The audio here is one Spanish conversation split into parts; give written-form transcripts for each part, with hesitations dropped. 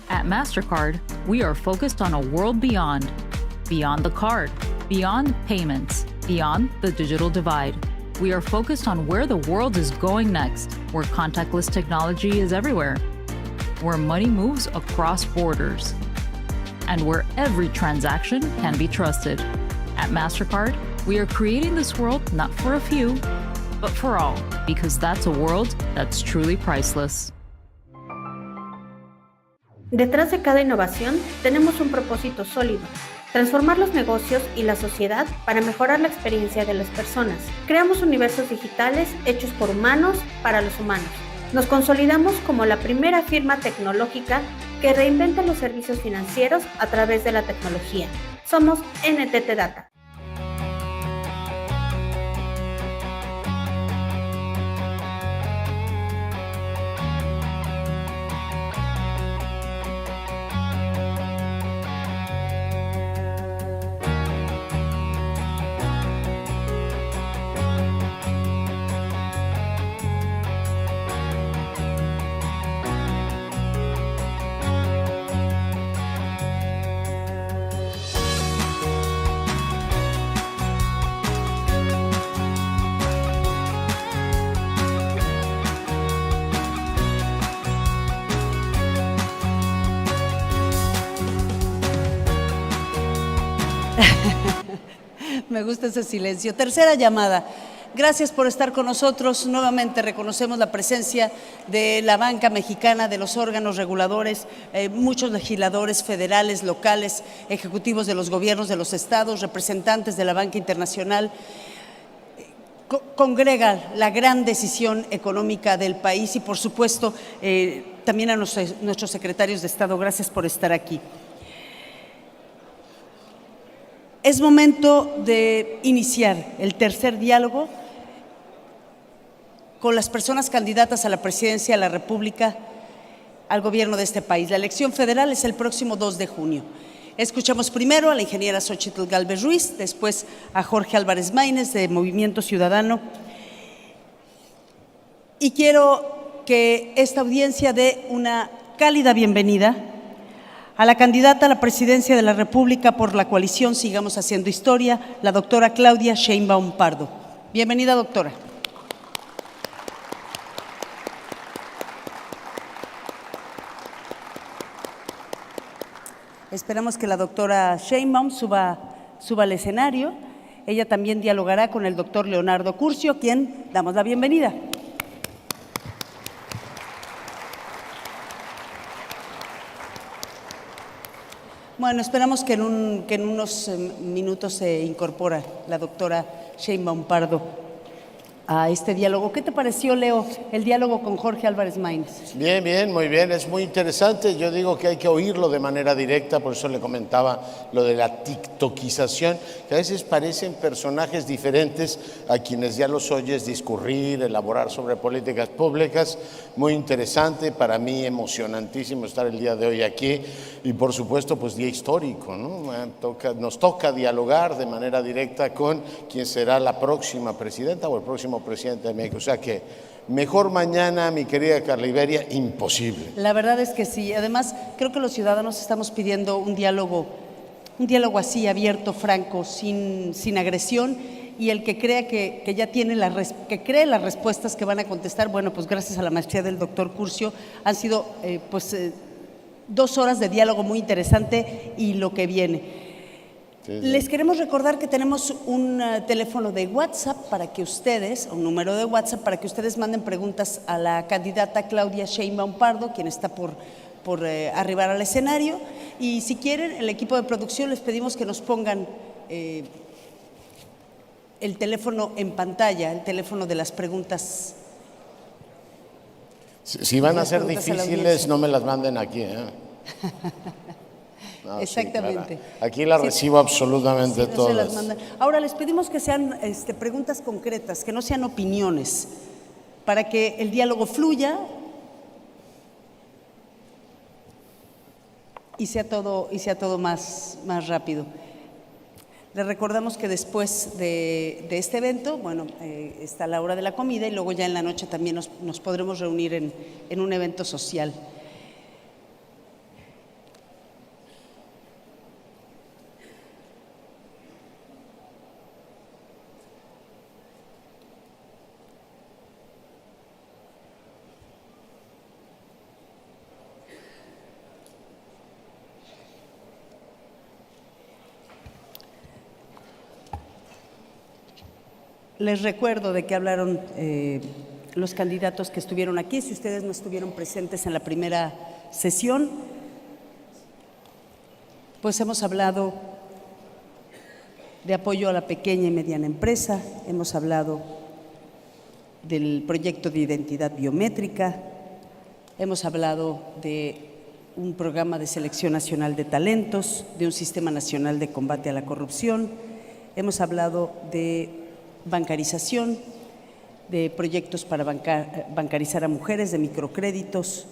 At MasterCard, we are focused on a world beyond the card, beyond payments, beyond the digital divide. We are focused on where the world is going next, where contactless technology is everywhere, where money moves across borders, and where every transaction can be trusted. At MasterCard, we are creating this world not for a few, but for all, because that's a world that's truly priceless. Detrás de cada innovación tenemos un propósito sólido: transformar los negocios y la sociedad para mejorar la experiencia de las personas. Creamos universos digitales hechos por humanos para los humanos. Nos consolidamos como la primera firma tecnológica que reinventa los servicios financieros a través de la tecnología. Somos NTT Data. Me gusta ese silencio. Tercera llamada. Gracias por estar con nosotros. Nuevamente reconocemos la presencia de la banca mexicana, de los órganos reguladores, muchos legisladores federales, locales, ejecutivos de los gobiernos de los estados, representantes de la banca internacional. Congrega la gran decisión económica del país y, por supuesto, también a nuestros secretarios de Estado. Gracias por estar aquí. Es momento de iniciar el tercer diálogo con las personas candidatas a la presidencia de la República, al gobierno de este país. La elección federal es el próximo 2 de junio. Escuchamos primero a la ingeniera Xóchitl Gálvez Ruiz, después a Jorge Álvarez Maínez de Movimiento Ciudadano. Y quiero que esta audiencia dé una cálida bienvenida a la candidata a la presidencia de la República por la coalición Sigamos Haciendo Historia, la doctora Claudia Sheinbaum Pardo. Bienvenida, doctora. Esperamos que la doctora Sheinbaum suba al escenario. Ella también dialogará con el doctor Leonardo Curcio, quien damos la bienvenida. Bueno, esperamos que en unos minutos se incorpora la doctora Sheinbaum Pardo a este diálogo. ¿Qué te pareció, Leo, el diálogo con Jorge Álvarez Maínez? Bien, bien, muy bien, es muy interesante. Yo digo que hay que oírlo de manera directa, por eso le comentaba lo de la tiktokización, que a veces parecen personajes diferentes a quienes ya los oyes discurrir, elaborar sobre políticas públicas. Muy interesante, para mí emocionantísimo estar el día de hoy aquí y, por supuesto, pues día histórico, ¿no? Nos toca dialogar de manera directa con quien será la próxima presidenta o el próximo presidente de México. O sea que mejor mañana, mi querida Carla Iberia, imposible. La verdad es que sí. Además, creo que los ciudadanos estamos pidiendo un diálogo así, abierto, franco, sin agresión, y el que crea que ya tiene que cree las respuestas que van a contestar, bueno, pues gracias a la maestría del doctor Curcio, han sido 2 horas de diálogo muy interesante y lo que viene. Sí. Les queremos recordar que tenemos un teléfono de WhatsApp para que ustedes, un número de WhatsApp para que ustedes manden preguntas a la candidata Claudia Sheinbaum Pardo, quien está por arribar al escenario. Y si quieren, el equipo de producción les pedimos que nos pongan el teléfono en pantalla, el teléfono de las preguntas. Si van a ser difíciles, no me las manden aquí, ¿eh? No, exactamente. Sí, aquí la recibo absolutamente no todas. Ahora les pedimos que sean preguntas concretas, que no sean opiniones, para que el diálogo fluya y sea todo más rápido. Les recordamos que después de este evento, bueno, está la hora de la comida y luego ya en la noche también nos podremos reunir en un evento social. Les recuerdo de qué hablaron los candidatos que estuvieron aquí. Si ustedes no estuvieron presentes en la primera sesión, pues hemos hablado de apoyo a la pequeña y mediana empresa, hemos hablado del proyecto de identidad biométrica, hemos hablado de un programa de selección nacional de talentos, de un sistema nacional de combate a la corrupción, hemos hablado de bancarización, de proyectos para bancarizar a mujeres, de microcréditos,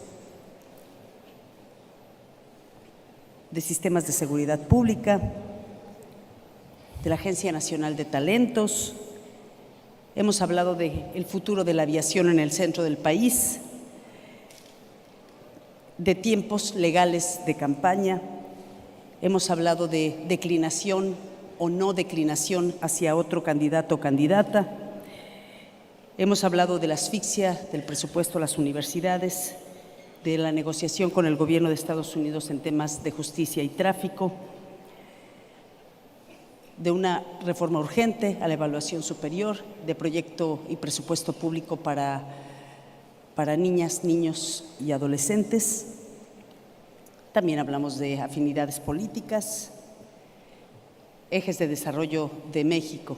de sistemas de seguridad pública, de la Agencia Nacional de Talentos. Hemos hablado del futuro de la aviación en el centro del país, de tiempos legales de campaña. Hemos hablado de declinación o no declinación hacia otro candidato o candidata. Hemos hablado de la asfixia del presupuesto a las universidades, de la negociación con el gobierno de Estados Unidos en temas de justicia y tráfico, de una reforma urgente a la evaluación superior, de proyecto y presupuesto público para niñas, niños y adolescentes. También hablamos de afinidades políticas, ejes de desarrollo de México.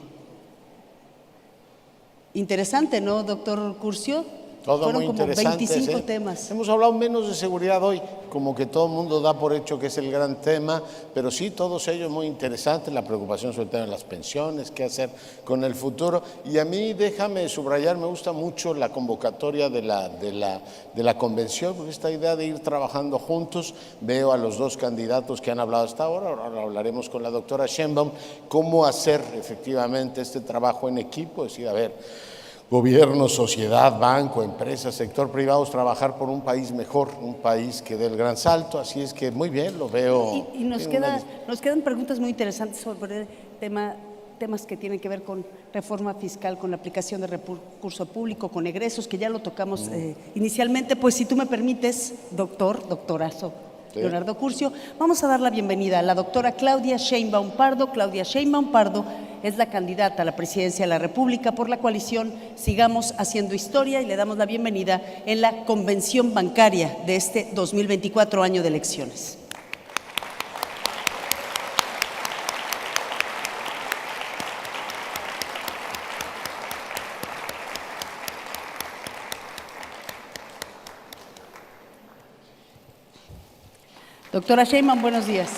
Interesante, ¿no, doctor Curcio? Todo Fueron muy como interesante. 25 temas. Hemos hablado menos de seguridad hoy, como que todo el mundo da por hecho que es el gran tema, pero sí, todos ellos muy interesantes, la preocupación sobre el tema de las pensiones, qué hacer con el futuro. Y a mí, déjame subrayar, me gusta mucho la convocatoria de la convención, porque esta idea de ir trabajando juntos, veo a los dos candidatos que han hablado hasta ahora hablaremos con la doctora Sheinbaum, cómo hacer efectivamente este trabajo en equipo, es decir, a ver, gobierno, sociedad, banco, empresas, sector privado, trabajar por un país mejor, un país que dé el gran salto. Así es que muy bien, lo veo. Y nos quedan preguntas muy interesantes sobre temas que tienen que ver con reforma fiscal, con la aplicación de recurso público, con egresos, que ya lo tocamos inicialmente. Pues si tú me permites, doctorazo Leonardo Curcio, vamos a dar la bienvenida a la doctora Claudia Sheinbaum Pardo. Claudia Sheinbaum Pardo es la candidata a la presidencia de la República por la coalición Sigamos Haciendo Historia, y le damos la bienvenida en la convención bancaria de este 2024 año de elecciones. Doctora Sheinbaum, buenos días.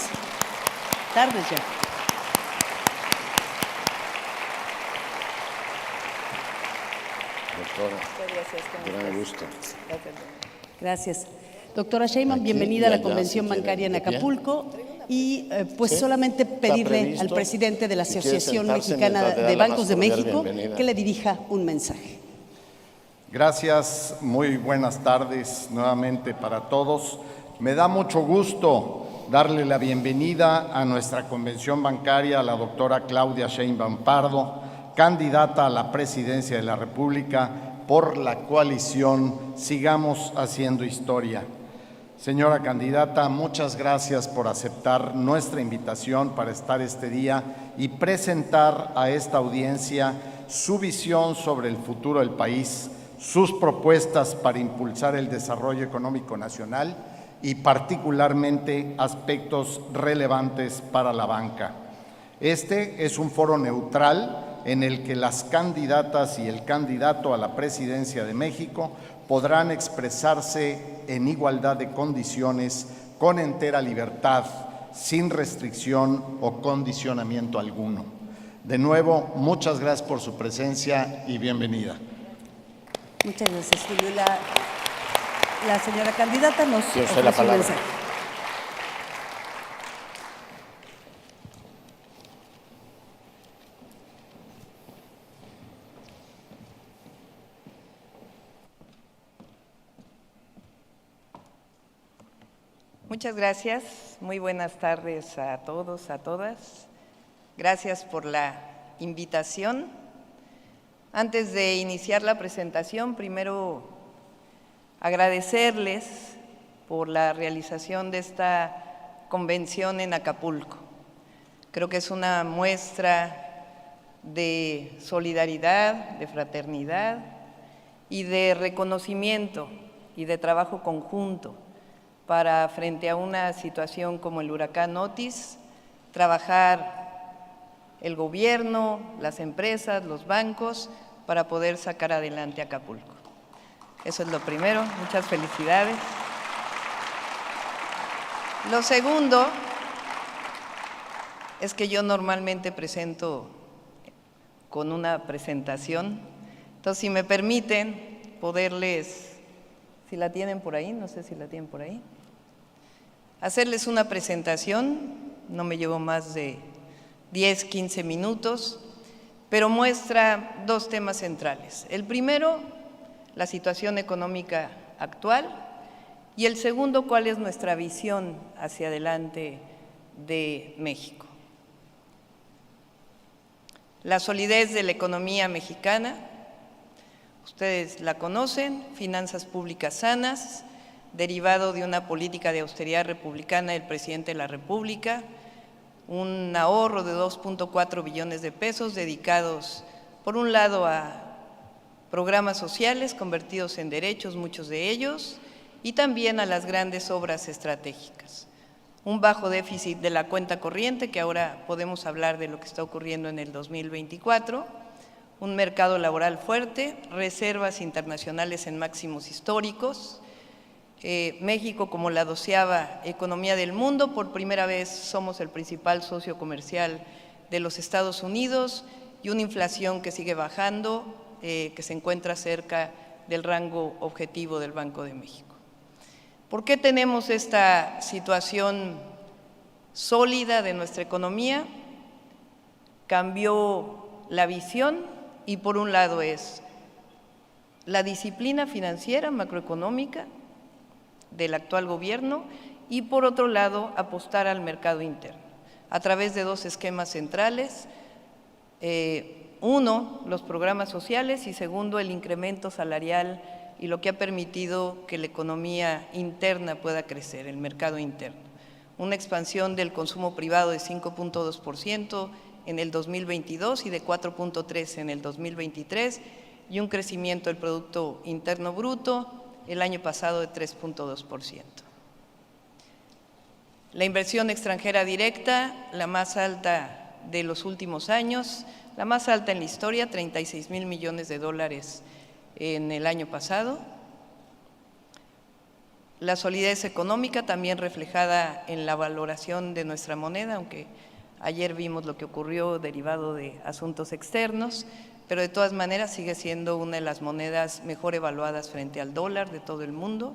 Tardes ya. Doctora, gran gusto. Gracias. Doctora Sheinbaum, bienvenida a la convención bancaria en Acapulco. Y pues ¿sí? Solamente pedirle al presidente de la Asociación Mexicana de Bancos de México que le dirija un mensaje. Gracias, muy buenas tardes nuevamente para todos. Me da mucho gusto darle la bienvenida a nuestra convención bancaria a la doctora Claudia Sheinbaum Pardo, candidata a la presidencia de la República por la coalición Sigamos Haciendo Historia. Señora candidata, muchas gracias por aceptar nuestra invitación para estar este día y presentar a esta audiencia su visión sobre el futuro del país, sus propuestas para impulsar el desarrollo económico nacional y particularmente aspectos relevantes para la banca. Este es un foro neutral en el que las candidatas y el candidato a la presidencia de México podrán expresarse en igualdad de condiciones, con entera libertad, sin restricción o condicionamiento alguno. De nuevo, muchas gracias por su presencia y bienvenida. Muchas gracias, Julio. La señora candidata nos ofrece la palabra. Muchas gracias, muy buenas tardes a todos, a todas. Gracias por la invitación. Antes de iniciar la presentación, primero agradecerles por la realización de esta convención en Acapulco. Creo que es una muestra de solidaridad, de fraternidad y de reconocimiento y de trabajo conjunto para, frente a una situación como el huracán Otis, trabajar el gobierno, las empresas, los bancos, para poder sacar adelante Acapulco. Eso es lo primero, muchas felicidades. Lo segundo es que yo normalmente presento con una presentación, entonces si me permiten poderles, si la tienen por ahí, no sé si la tienen por ahí, hacerles una presentación, no me llevo más de 10, 15 minutos, pero muestra dos temas centrales. El primero, la situación económica actual, y el segundo, cuál es nuestra visión hacia adelante de México. La solidez de la economía mexicana, ustedes la conocen, finanzas públicas sanas, derivado de una política de austeridad republicana del presidente de la República, un ahorro de 2.4 billones de pesos dedicados, por un lado, a programas sociales convertidos en derechos, muchos de ellos, y también a las grandes obras estratégicas. Un bajo déficit de la cuenta corriente, que ahora podemos hablar de lo que está ocurriendo en el 2024, un mercado laboral fuerte, reservas internacionales en máximos históricos, México como la 12ª economía del mundo, por primera vez somos el principal socio comercial de los Estados Unidos y una inflación que sigue bajando, que se encuentra cerca del rango objetivo del Banco de México. ¿Por qué tenemos esta situación sólida de nuestra economía? Cambió la visión y por un lado es la disciplina financiera macroeconómica del actual gobierno y por otro lado apostar al mercado interno a través de dos esquemas centrales, uno, los programas sociales y segundo, el incremento salarial y lo que ha permitido que la economía interna pueda crecer, el mercado interno. Una expansión del consumo privado de 5.2% en el 2022 y de 4.3% en el 2023 y un crecimiento del Producto Interno Bruto el año pasado de 3.2%. La inversión extranjera directa, la más alta de los últimos años, la más alta en la historia, 36,000 millones de dólares en el año pasado. La solidez económica también reflejada en la valoración de nuestra moneda, aunque ayer vimos lo que ocurrió derivado de asuntos externos, pero de todas maneras sigue siendo una de las monedas mejor evaluadas frente al dólar de todo el mundo.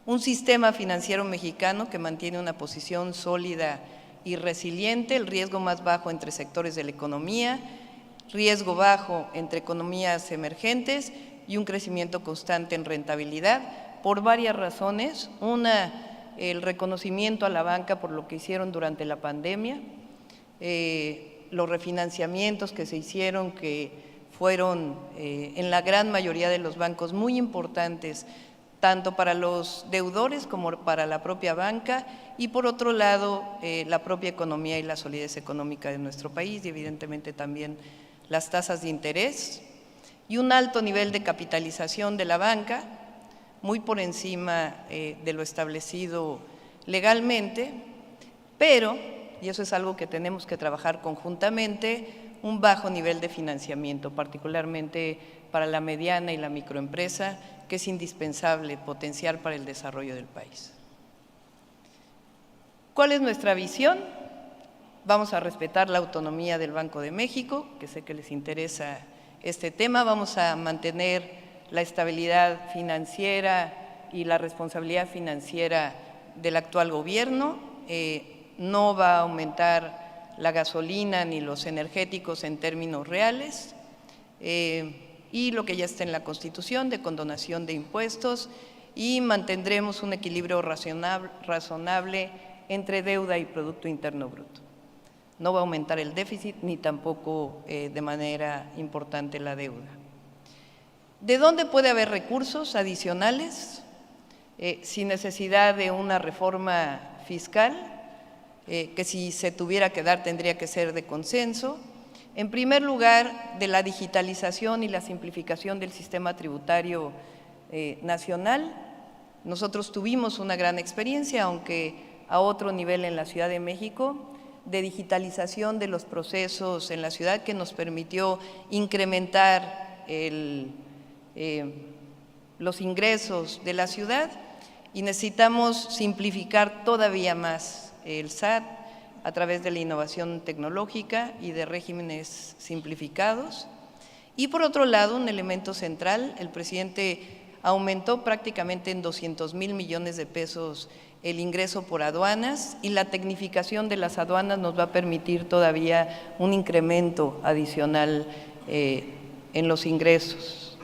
Un sistema financiero mexicano que mantiene una posición sólida y resiliente, el riesgo más bajo entre sectores de la economía, riesgo bajo entre economías emergentes y un crecimiento constante en rentabilidad por varias razones. Una, el reconocimiento a la banca por lo que hicieron durante la pandemia, los refinanciamientos que se hicieron, que fueron en la gran mayoría de los bancos muy importantes, tanto para los deudores como para la propia banca, y por otro lado, la propia economía y la solidez económica de nuestro país y evidentemente también las tasas de interés, y un alto nivel de capitalización de la banca, muy por encima de lo establecido legalmente, pero, y eso es algo que tenemos que trabajar conjuntamente, un bajo nivel de financiamiento, particularmente para la mediana y la microempresa, que es indispensable potenciar para el desarrollo del país. ¿Cuál es nuestra visión? Vamos a respetar la autonomía del Banco de México, que sé que les interesa este tema. Vamos a mantener la estabilidad financiera y la responsabilidad financiera del actual gobierno. No va a aumentar la gasolina ni los energéticos en términos reales. Y lo que ya está en la Constitución de condonación de impuestos, y mantendremos un equilibrio razonable entre deuda y Producto Interno Bruto. No va a aumentar el déficit ni tampoco de manera importante la deuda. ¿De dónde puede haber recursos adicionales? Sin necesidad de una reforma fiscal, que si se tuviera que dar tendría que ser de consenso, En primer lugar, de la digitalización y la simplificación del sistema tributario nacional. Nosotros tuvimos una gran experiencia, aunque a otro nivel en la Ciudad de México, de digitalización de los procesos en la ciudad que nos permitió incrementar los ingresos de la ciudad, y necesitamos simplificar todavía más el SAT a través de la innovación tecnológica y de regímenes simplificados. Y por otro lado, un elemento central, el presidente aumentó prácticamente en 200,000 millones de pesos el ingreso por aduanas, y la tecnificación de las aduanas nos va a permitir todavía un incremento adicional en los ingresos.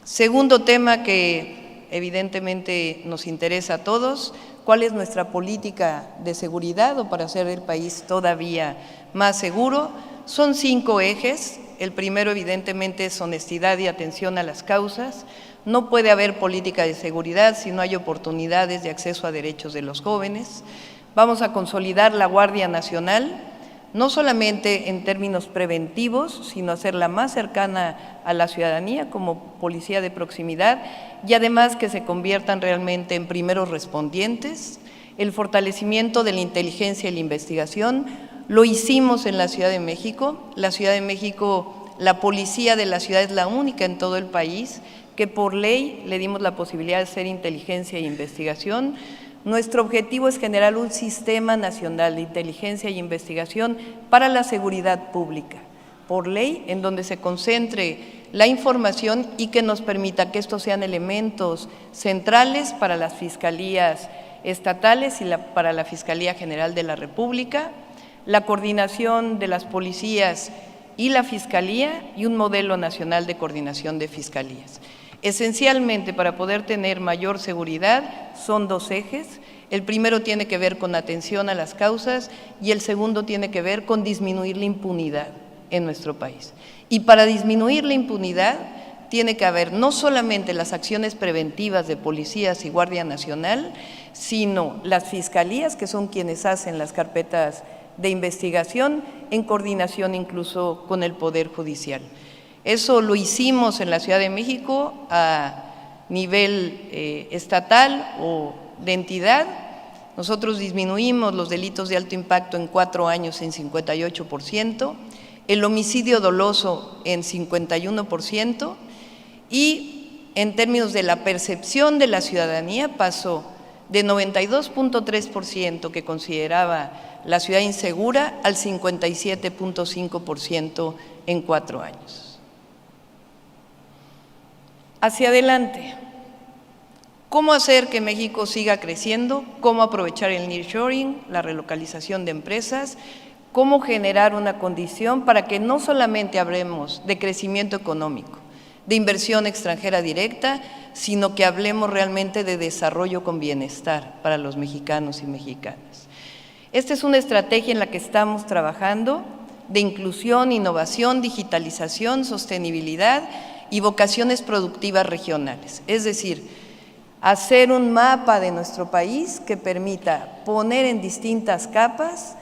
Segundo tema que evidentemente nos interesa a todos: ¿cuál es nuestra política de seguridad o para hacer el país todavía más seguro? Son 5 ejes. El primero, evidentemente, es honestidad y atención a las causas. No puede haber política de seguridad si no hay oportunidades de acceso a derechos de los jóvenes. Vamos a consolidar la Guardia Nacional, no solamente en términos preventivos, sino hacerla más cercana a la ciudadanía como policía de proximidad, y además que se conviertan realmente en primeros respondientes. El fortalecimiento de la inteligencia y la investigación lo hicimos en la Ciudad de México. La Ciudad de México, la policía de la ciudad es la única en todo el país que por ley le dimos la posibilidad de hacer inteligencia e investigación. Nuestro objetivo es generar un sistema nacional de inteligencia y investigación para la seguridad pública, por ley, en donde se concentre la información y que nos permita que estos sean elementos centrales para las fiscalías estatales y para la Fiscalía General de la República, la coordinación de las policías y la Fiscalía, y un modelo nacional de coordinación de fiscalías. Esencialmente, para poder tener mayor seguridad, son 2 ejes. El primero tiene que ver con atención a las causas y el segundo tiene que ver con disminuir la impunidad en nuestro país. Y para disminuir la impunidad tiene que haber no solamente las acciones preventivas de policías y Guardia Nacional, sino las fiscalías, que son quienes hacen las carpetas de investigación, en coordinación incluso con el Poder Judicial. Eso lo hicimos en la Ciudad de México a nivel estatal o de entidad. Nosotros disminuimos los delitos de alto impacto en 4 años en 58%, el homicidio doloso en 51%, y en términos de la percepción de la ciudadanía pasó de 92.3% que consideraba la ciudad insegura al 57.5% en 4 años. Hacia adelante, ¿cómo hacer que México siga creciendo? ¿Cómo aprovechar el nearshoring, la relocalización de empresas? ¿Cómo generar una condición para que no solamente hablemos de crecimiento económico, de inversión extranjera directa, sino que hablemos realmente de desarrollo con bienestar para los mexicanos y mexicanas? Esta es una estrategia en la que estamos trabajando, de inclusión, innovación, digitalización, sostenibilidad y vocaciones productivas regionales. Es decir, hacer un mapa de nuestro país que permita poner en distintas capas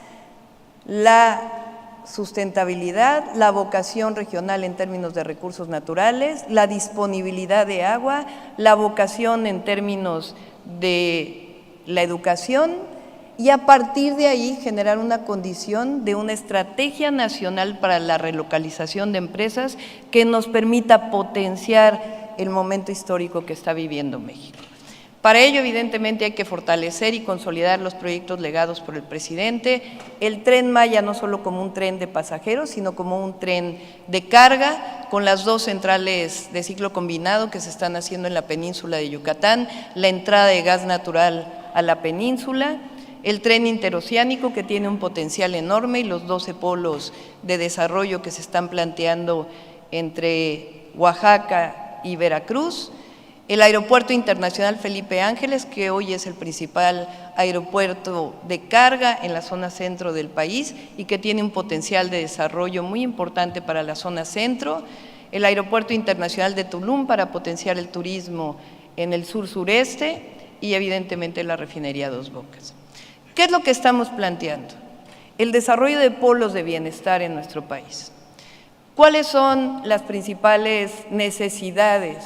la sustentabilidad, la vocación regional en términos de recursos naturales, la disponibilidad de agua, la vocación en términos de la educación, y a partir de ahí generar una condición de una estrategia nacional para la relocalización de empresas que nos permita potenciar el momento histórico que está viviendo México. Para ello, evidentemente, hay que fortalecer y consolidar los proyectos legados por el presidente, el Tren Maya no solo como un tren de pasajeros, sino como un tren de carga, con las 2 centrales de ciclo combinado que se están haciendo en la península de Yucatán, la entrada de gas natural a la península, el tren interoceánico que tiene un potencial enorme y los 12 polos de desarrollo que se están planteando entre Oaxaca y Veracruz, el Aeropuerto Internacional Felipe Ángeles, que hoy es el principal aeropuerto de carga en la zona centro del país y que tiene un potencial de desarrollo muy importante para la zona centro, el Aeropuerto Internacional de Tulum para potenciar el turismo en el sur-sureste y evidentemente la refinería Dos Bocas. ¿Qué es lo que estamos planteando? El desarrollo de polos de bienestar en nuestro país. ¿Cuáles son las principales necesidades,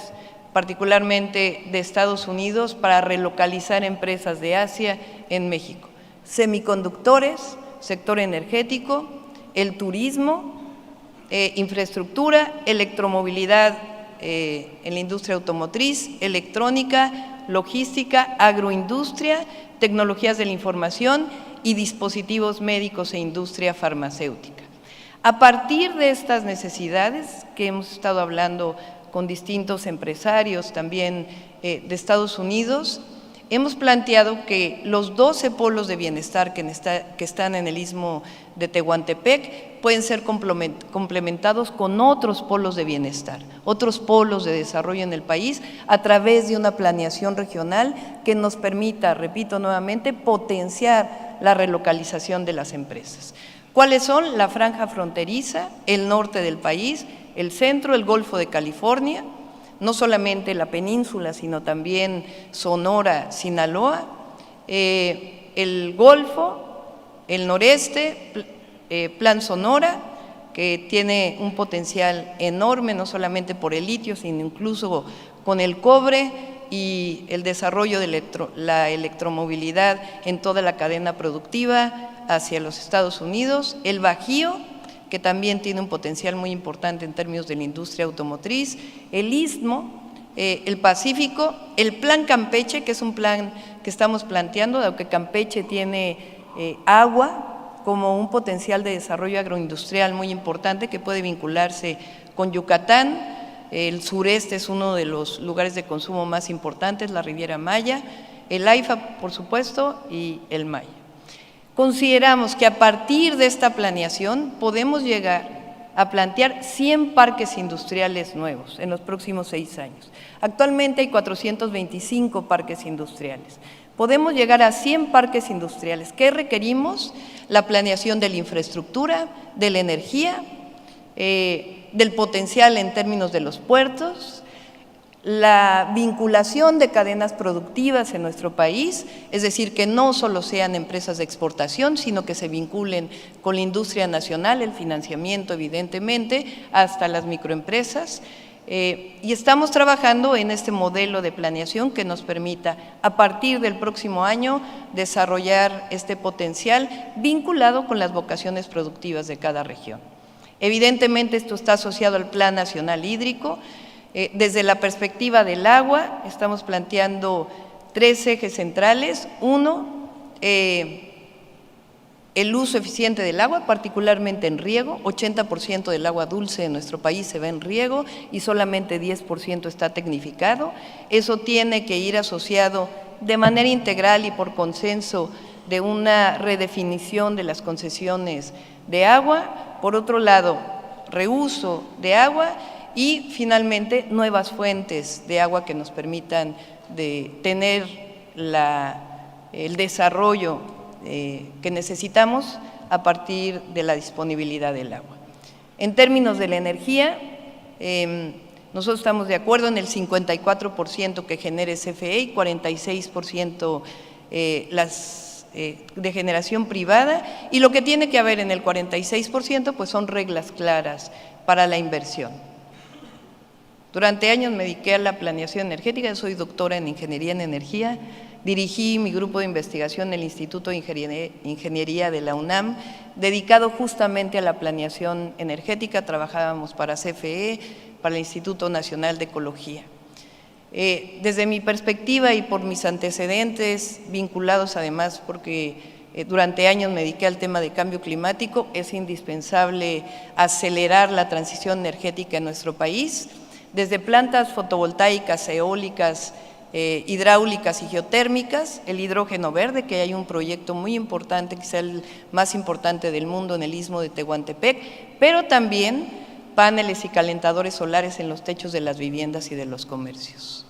particularmente de Estados Unidos, para relocalizar empresas de Asia en México? Semiconductores, sector energético, el turismo, infraestructura, electromovilidad en la industria automotriz, electrónica, logística, agroindustria, tecnologías de la información y dispositivos médicos e industria farmacéutica. A partir de estas necesidades que hemos estado hablando con distintos empresarios también de Estados Unidos, hemos planteado que los 12 polos de bienestar que están en el Istmo de Tehuantepec pueden ser complementados con otros polos de bienestar, otros polos de desarrollo en el país a través de una planeación regional que nos permita, repito nuevamente, potenciar la relocalización de las empresas. ¿Cuáles son? La franja fronteriza, el norte del país, el centro, el Golfo de California, no solamente la península, sino también Sonora, Sinaloa, el Golfo, el noreste, Plan Sonora, que tiene un potencial enorme, no solamente por el litio, sino incluso con el cobre y el desarrollo de la electromovilidad en toda la cadena productiva hacia los Estados Unidos, el Bajío, que también tiene un potencial muy importante en términos de la industria automotriz, el Istmo, el Pacífico, el Plan Campeche, que es un plan que estamos planteando, dado que Campeche tiene agua como un potencial de desarrollo agroindustrial muy importante que puede vincularse con Yucatán. El sureste es uno de los lugares de consumo más importantes, la Riviera Maya, el AIFA, por supuesto, y el Maya. Consideramos que a partir de esta planeación podemos llegar a plantear 100 parques industriales nuevos en los próximos 6 años. Actualmente hay 425 parques industriales. Podemos llegar a 100 parques industriales. ¿Qué requerimos? La planeación de la infraestructura, de la energía, del potencial en términos de los puertos, la vinculación de cadenas productivas en nuestro país, es decir, que no solo sean empresas de exportación, sino que se vinculen con la industria nacional, el financiamiento evidentemente, hasta las microempresas. Y estamos trabajando en este modelo de planeación que nos permita, a partir del próximo año, desarrollar este potencial vinculado con las vocaciones productivas de cada región. Evidentemente esto está asociado al Plan Nacional Hídrico. Desde la perspectiva del agua, estamos planteando 3 ejes centrales. Uno, el uso eficiente del agua, particularmente en riego. 80% del agua dulce en nuestro país se va en riego y solamente 10% está tecnificado. Eso tiene que ir asociado de manera integral y por consenso de una redefinición de las concesiones de agua. Por otro lado, reuso de agua y finalmente nuevas fuentes de agua que nos permitan tener el desarrollo que necesitamos a partir de la disponibilidad del agua. En términos de la energía, nosotros estamos de acuerdo en el 54% que genere CFE y 46% de generación privada, y lo que tiene que haber en el 46% pues son reglas claras para la inversión. Durante años me dediqué a la planeación energética, soy doctora en Ingeniería en Energía, dirigí mi grupo de investigación en el Instituto de Ingeniería de la UNAM, dedicado justamente a la planeación energética, trabajábamos para CFE, para el Instituto Nacional de Ecología. Desde mi perspectiva y por mis antecedentes, vinculados además porque durante años me dediqué al tema de cambio climático, es indispensable acelerar la transición energética en nuestro país, desde plantas fotovoltaicas, eólicas, hidráulicas y geotérmicas, el hidrógeno verde, que hay un proyecto muy importante, quizá el más importante del mundo en el Istmo de Tehuantepec, pero también paneles y calentadores solares en los techos de las viviendas y de los comercios.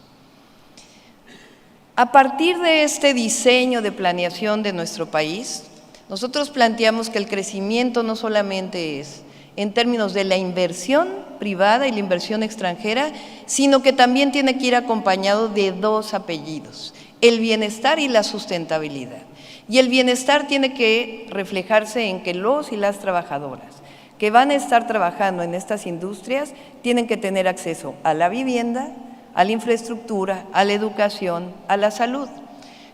A partir de este diseño de planeación de nuestro país, nosotros planteamos que el crecimiento no solamente es en términos de la inversión privada y la inversión extranjera, sino que también tiene que ir acompañado de 2 apellidos, el bienestar y la sustentabilidad. Y el bienestar tiene que reflejarse en que los y las trabajadoras que van a estar trabajando en estas industrias tienen que tener acceso a la vivienda, a la infraestructura, a la educación, a la salud.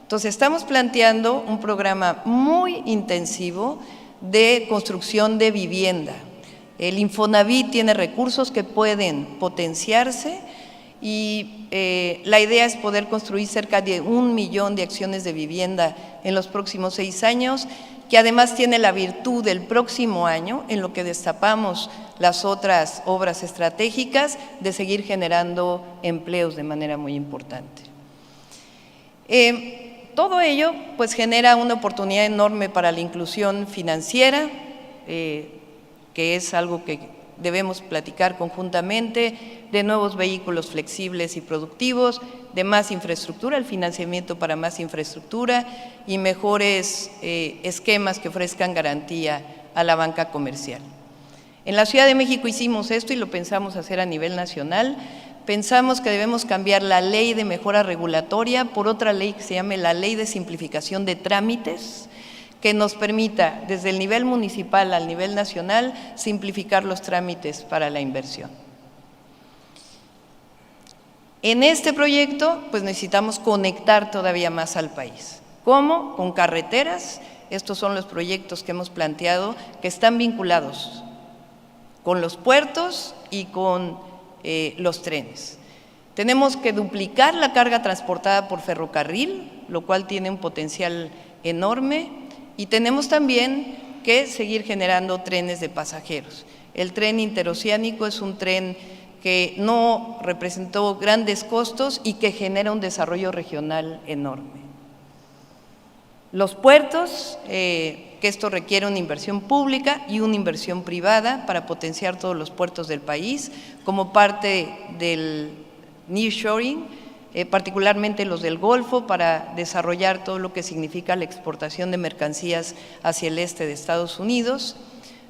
Entonces, estamos planteando un programa muy intensivo de construcción de vivienda. El Infonavit tiene recursos que pueden potenciarse y la idea es poder construir cerca de 1 millón de acciones de vivienda en los próximos 6 años, que además tiene la virtud del próximo año, en lo que destapamos las otras obras estratégicas, de seguir generando empleos de manera muy importante. Todo ello pues genera una oportunidad enorme para la inclusión financiera, que es algo que debemos platicar conjuntamente, de nuevos vehículos flexibles y productivos, de más infraestructura, el financiamiento para más infraestructura y mejores esquemas que ofrezcan garantía a la banca comercial. En la Ciudad de México hicimos esto y lo pensamos hacer a nivel nacional. Pensamos que debemos cambiar la ley de mejora regulatoria por otra ley que se llame la Ley de Simplificación de Trámites, que nos permita, desde el nivel municipal al nivel nacional, simplificar los trámites para la inversión. En este proyecto, pues necesitamos conectar todavía más al país. ¿Cómo? Con carreteras. Estos son los proyectos que hemos planteado que están vinculados con los puertos y con los trenes. Tenemos que duplicar la carga transportada por ferrocarril, lo cual tiene un potencial enorme, y tenemos también que seguir generando trenes de pasajeros. El tren interoceánico es un tren que no representó grandes costos y que genera un desarrollo regional enorme. Los puertos, que esto requiere una inversión pública y una inversión privada para potenciar todos los puertos del país, como parte del nearshoring, particularmente los del Golfo, para desarrollar todo lo que significa la exportación de mercancías hacia el este de Estados Unidos.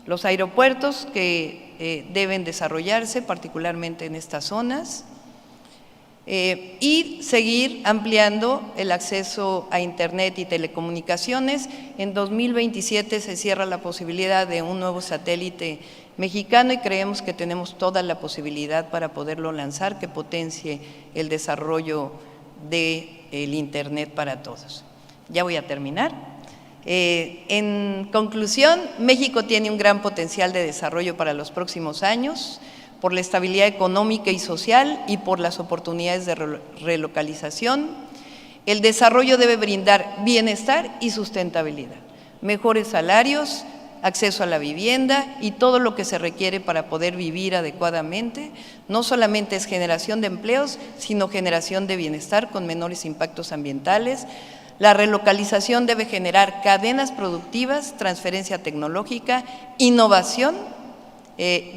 Los aeropuertos que deben desarrollarse, particularmente en estas zonas, y seguir ampliando el acceso a Internet y telecomunicaciones. En 2027 se cierra la posibilidad de un nuevo satélite mexicano y creemos que tenemos toda la posibilidad para poderlo lanzar, que potencie el desarrollo del Internet para todos. Ya voy a terminar. En conclusión, México tiene un gran potencial de desarrollo para los próximos años, por la estabilidad económica y social y por las oportunidades de relocalización. El desarrollo debe brindar bienestar y sustentabilidad, mejores salarios, acceso a la vivienda y todo lo que se requiere para poder vivir adecuadamente. No solamente es generación de empleos, sino generación de bienestar con menores impactos ambientales. La relocalización debe generar cadenas productivas, transferencia tecnológica, innovación,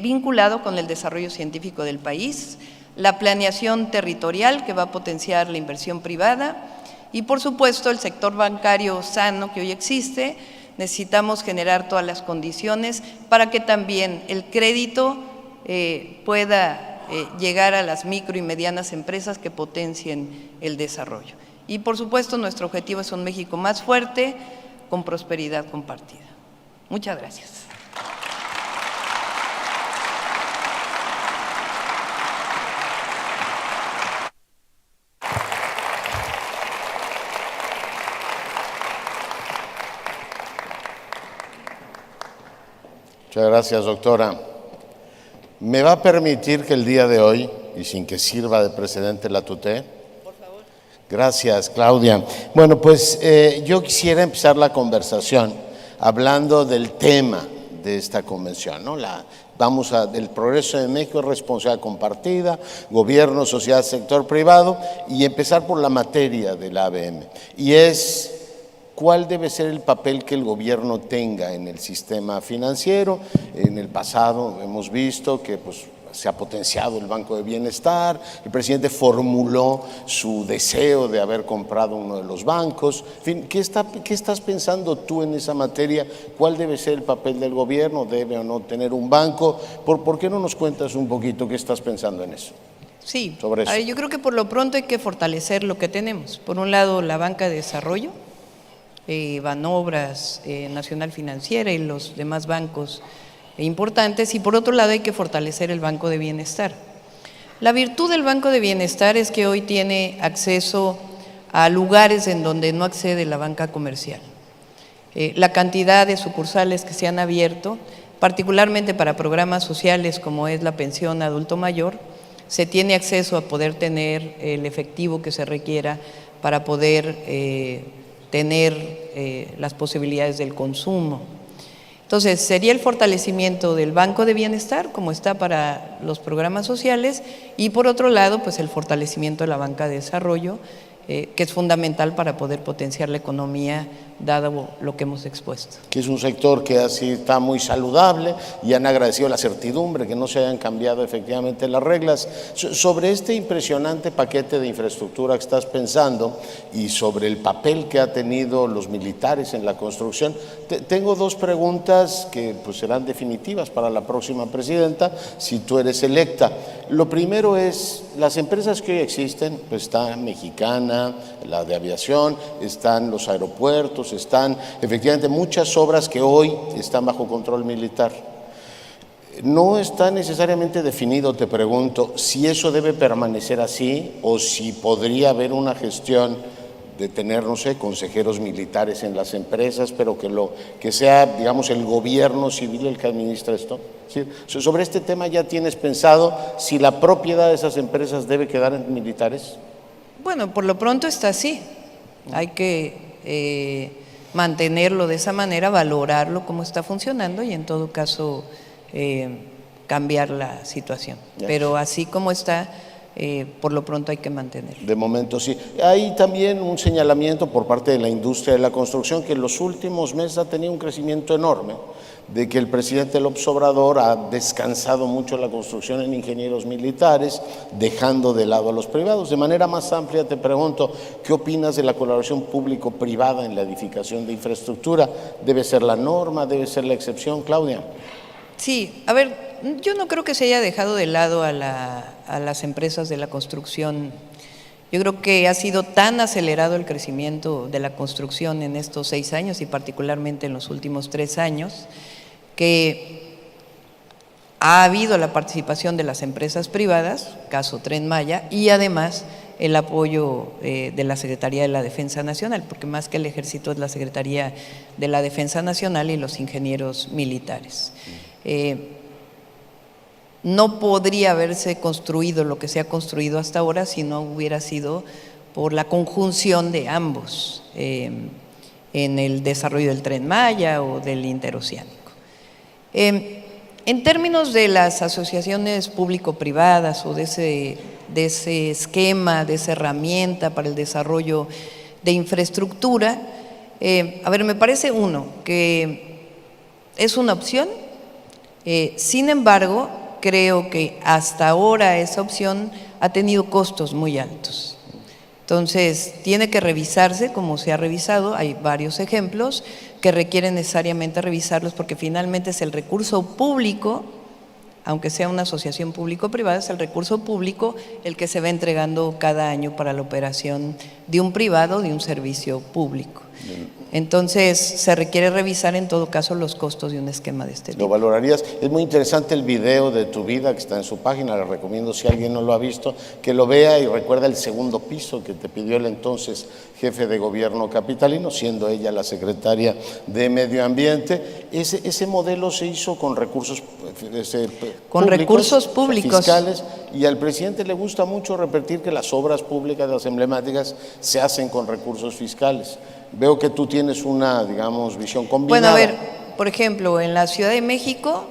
vinculado con el desarrollo científico del país, la planeación territorial que va a potenciar la inversión privada y, por supuesto, el sector bancario sano que hoy existe. Necesitamos generar todas las condiciones para que también el crédito pueda llegar a las micro y medianas empresas que potencien el desarrollo. Y, por supuesto, nuestro objetivo es un México más fuerte, con prosperidad compartida. Muchas gracias. Muchas gracias, doctora. ¿Me va a permitir que el día de hoy, y sin que sirva de precedente, la tutee? Por favor. Gracias, Claudia. Bueno, pues yo quisiera empezar la conversación hablando del tema de esta convención, ¿no? Del progreso de México, responsabilidad compartida, gobierno, sociedad, sector privado, y empezar por la materia del ABM. Y es: ¿cuál debe ser el papel que el gobierno tenga en el sistema financiero? En el pasado hemos visto que se ha potenciado el Banco de Bienestar, el presidente formuló su deseo de haber comprado uno de los bancos. En fin, ¿qué estás pensando tú en esa materia? ¿Cuál debe ser el papel del gobierno? ¿Debe o no tener un banco? ¿Por qué no nos cuentas un poquito qué estás pensando en eso? Sí, sobre eso. Yo creo que por lo pronto hay que fortalecer lo que tenemos. Por un lado, la banca de desarrollo, Banobras, Nacional Financiera y los demás bancos importantes, y por otro lado hay que fortalecer el Banco de Bienestar. La virtud del Banco de Bienestar es que hoy tiene acceso a lugares en donde no accede la banca comercial. La cantidad de sucursales que se han abierto, particularmente para programas sociales como es la pensión adulto mayor, se tiene acceso a poder tener el efectivo que se requiera para poder tener las posibilidades del consumo. Entonces, sería el fortalecimiento del Banco de Bienestar, como está para los programas sociales, y por otro lado, pues el fortalecimiento de la banca de desarrollo, que es fundamental para poder potenciar la economía, dado lo que hemos expuesto. Que es un sector que así está muy saludable y han agradecido la certidumbre, que no se hayan cambiado efectivamente las reglas. Sobre este impresionante paquete de infraestructura que estás pensando y sobre el papel que han tenido los militares en la construcción, tengo dos preguntas que pues serán definitivas para la próxima presidenta, si tú eres electa. Lo primero es, las empresas que hoy existen, pues está Mexicana, la de aviación, están los aeropuertos, están efectivamente muchas obras que hoy están bajo control militar. No está necesariamente definido, te pregunto, si eso debe permanecer así o si podría haber una gestión de tener, no sé, consejeros militares en las empresas, pero que sea, digamos, el gobierno civil el que administra esto. ¿Sí? Sobre este tema, ¿ya tienes pensado si la propiedad de esas empresas debe quedar en militares? Bueno, por lo pronto está así. Hay que mantenerlo de esa manera, valorarlo cómo está funcionando y en todo caso cambiar la situación. Ya. Pero así como está, por lo pronto hay que mantenerlo. De momento sí. Hay también un señalamiento por parte de la industria de la construcción que en los últimos meses ha tenido un crecimiento enorme, de que el presidente López Obrador ha descansado mucho la construcción en ingenieros militares, dejando de lado a los privados. De manera más amplia te pregunto, ¿qué opinas de la colaboración público-privada en la edificación de infraestructura? ¿Debe ser la norma? ¿Debe ser la excepción, Claudia? Sí, a ver, yo no creo que se haya dejado de lado a las empresas de la construcción. Yo creo que ha sido tan acelerado el crecimiento de la construcción en estos 6 años y particularmente en los últimos 3 años, que ha habido la participación de las empresas privadas, caso Tren Maya, y además el apoyo de la Secretaría de la Defensa Nacional, porque más que el Ejército es la Secretaría de la Defensa Nacional y los ingenieros militares. No podría haberse construido lo que se ha construido hasta ahora si no hubiera sido por la conjunción de ambos en el desarrollo del Tren Maya o del interoceánico. En términos de las asociaciones público-privadas o de ese esquema, de esa herramienta para el desarrollo de infraestructura, a ver, me parece que es una opción, sin embargo, creo que hasta ahora esa opción ha tenido costos muy altos. Entonces, tiene que revisarse como se ha revisado, hay varios ejemplos que requieren necesariamente revisarlos porque finalmente es el recurso público, aunque sea una asociación público-privada, es el recurso público el que se va entregando cada año para la operación de un privado, de un servicio público. Entonces, se requiere revisar en todo caso los costos de un esquema de este tipo. ¿Lo valorarías? Es muy interesante el video de tu vida que está en su página, le recomiendo si alguien no lo ha visto, que lo vea y recuerda el segundo piso que te pidió el entonces jefe de gobierno capitalino, siendo ella la secretaria de Medio Ambiente. Ese modelo se hizo con recursos recursos públicos fiscales, y al presidente le gusta mucho repetir que las obras públicas, las emblemáticas, se hacen con recursos fiscales. Veo que tú tienes una, digamos, visión combinada. Bueno, a ver, por ejemplo, en la Ciudad de México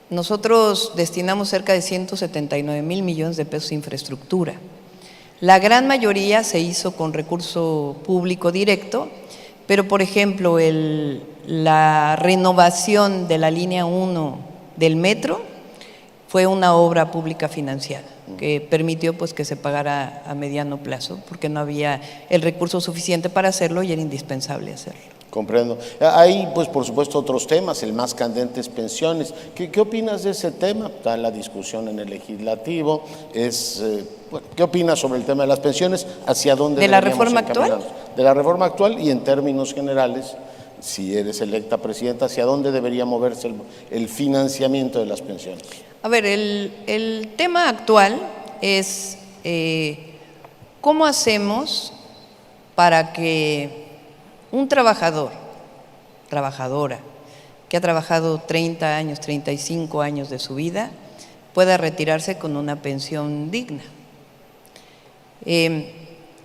nosotros destinamos cerca de 179,000 millones de pesos de infraestructura. La gran mayoría se hizo con recurso público directo, pero por ejemplo la renovación de la línea 1 del metro fue una obra pública financiada que permitió pues que se pagara a mediano plazo porque no había el recurso suficiente para hacerlo y era indispensable hacerlo. Comprendo. Hay, pues, por supuesto, otros temas, el más candente es pensiones. ¿Qué opinas de ese tema? Está la discusión en el legislativo. ¿Qué opinas sobre el tema de las pensiones? ¿Hacia dónde ¿De la deberíamos reforma actual? De la reforma actual y en términos generales, si eres electa presidenta, ¿hacia dónde debería moverse el financiamiento de las pensiones? A ver, el tema actual es cómo hacemos para que un trabajador, trabajadora, que ha trabajado 30 años, 35 años de su vida, pueda retirarse con una pensión digna.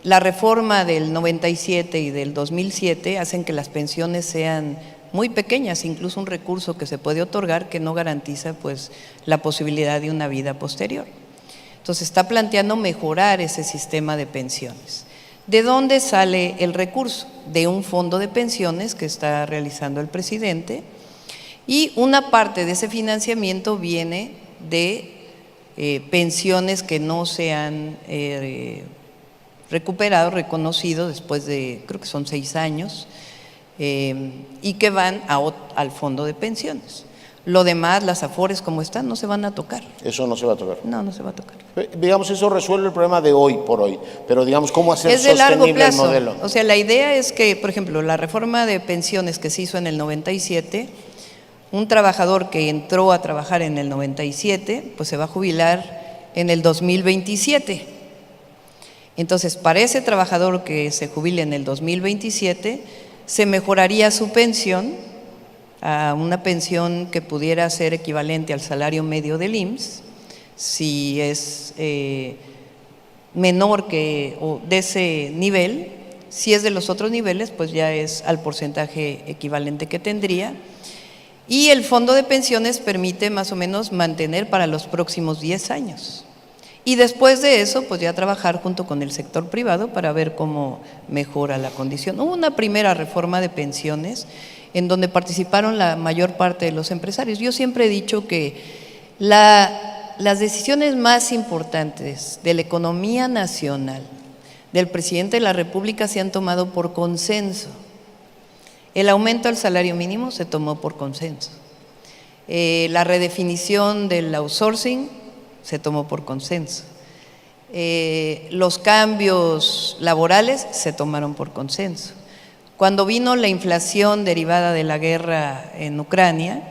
La reforma del 97 y del 2007 hacen que las pensiones sean muy pequeñas, incluso un recurso que se puede otorgar que no garantiza pues la posibilidad de una vida posterior. Entonces está planteando mejorar ese sistema de pensiones. ¿De dónde sale el recurso? De un fondo de pensiones que está realizando el presidente, y una parte de ese financiamiento viene de pensiones que no se han recuperado, reconocido después de, creo que son 6 años, y que van al fondo de pensiones. Lo demás, las afores como están, no se van a tocar. Eso no se va a tocar. No, no se va a tocar. Digamos, eso resuelve el problema de hoy por hoy, pero digamos, ¿cómo hacer Es de largo sostenible el plazo. modelo? O sea, la idea es que, por ejemplo, la reforma de pensiones que se hizo en el 97, un trabajador que entró a trabajar en el 97, pues se va a jubilar en el 2027. Entonces, para ese trabajador que se jubile en el 2027, se mejoraría su pensión a una pensión que pudiera ser equivalente al salario medio del IMSS, si es menor que o de ese nivel. Si es de los otros niveles, pues ya es al porcentaje equivalente que tendría. Y el fondo de pensiones permite más o menos mantener para los próximos 10 años. Y después de eso, pues ya trabajar junto con el sector privado para ver cómo mejora la condición. Hubo una primera reforma de pensiones en donde participaron la mayor parte de los empresarios. Yo siempre he dicho que las decisiones más importantes de la economía nacional, del presidente de la República, se han tomado por consenso. El aumento al salario mínimo se tomó por consenso. La redefinición del outsourcing se tomó por consenso. Los cambios laborales se tomaron por consenso. Cuando vino la inflación derivada de la guerra en Ucrania,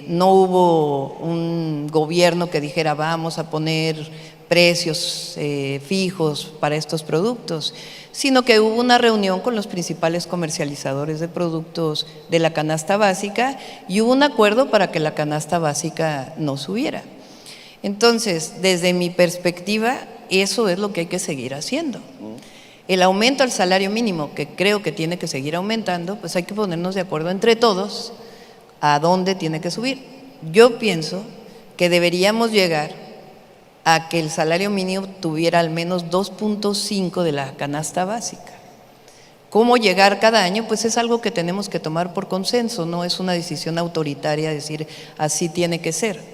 no hubo un gobierno que dijera vamos a poner precios fijos para estos productos, sino que hubo una reunión con los principales comercializadores de productos de la canasta básica y hubo un acuerdo para que la canasta básica no subiera. Entonces, desde mi perspectiva, eso es lo que hay que seguir haciendo. El aumento al salario mínimo, que creo que tiene que seguir aumentando, pues hay que ponernos de acuerdo entre todos a dónde tiene que subir. Yo pienso que deberíamos llegar a que el salario mínimo tuviera al menos 2.5 de la canasta básica. ¿Cómo llegar cada año? Pues es algo que tenemos que tomar por consenso, no es una decisión autoritaria decir así tiene que ser.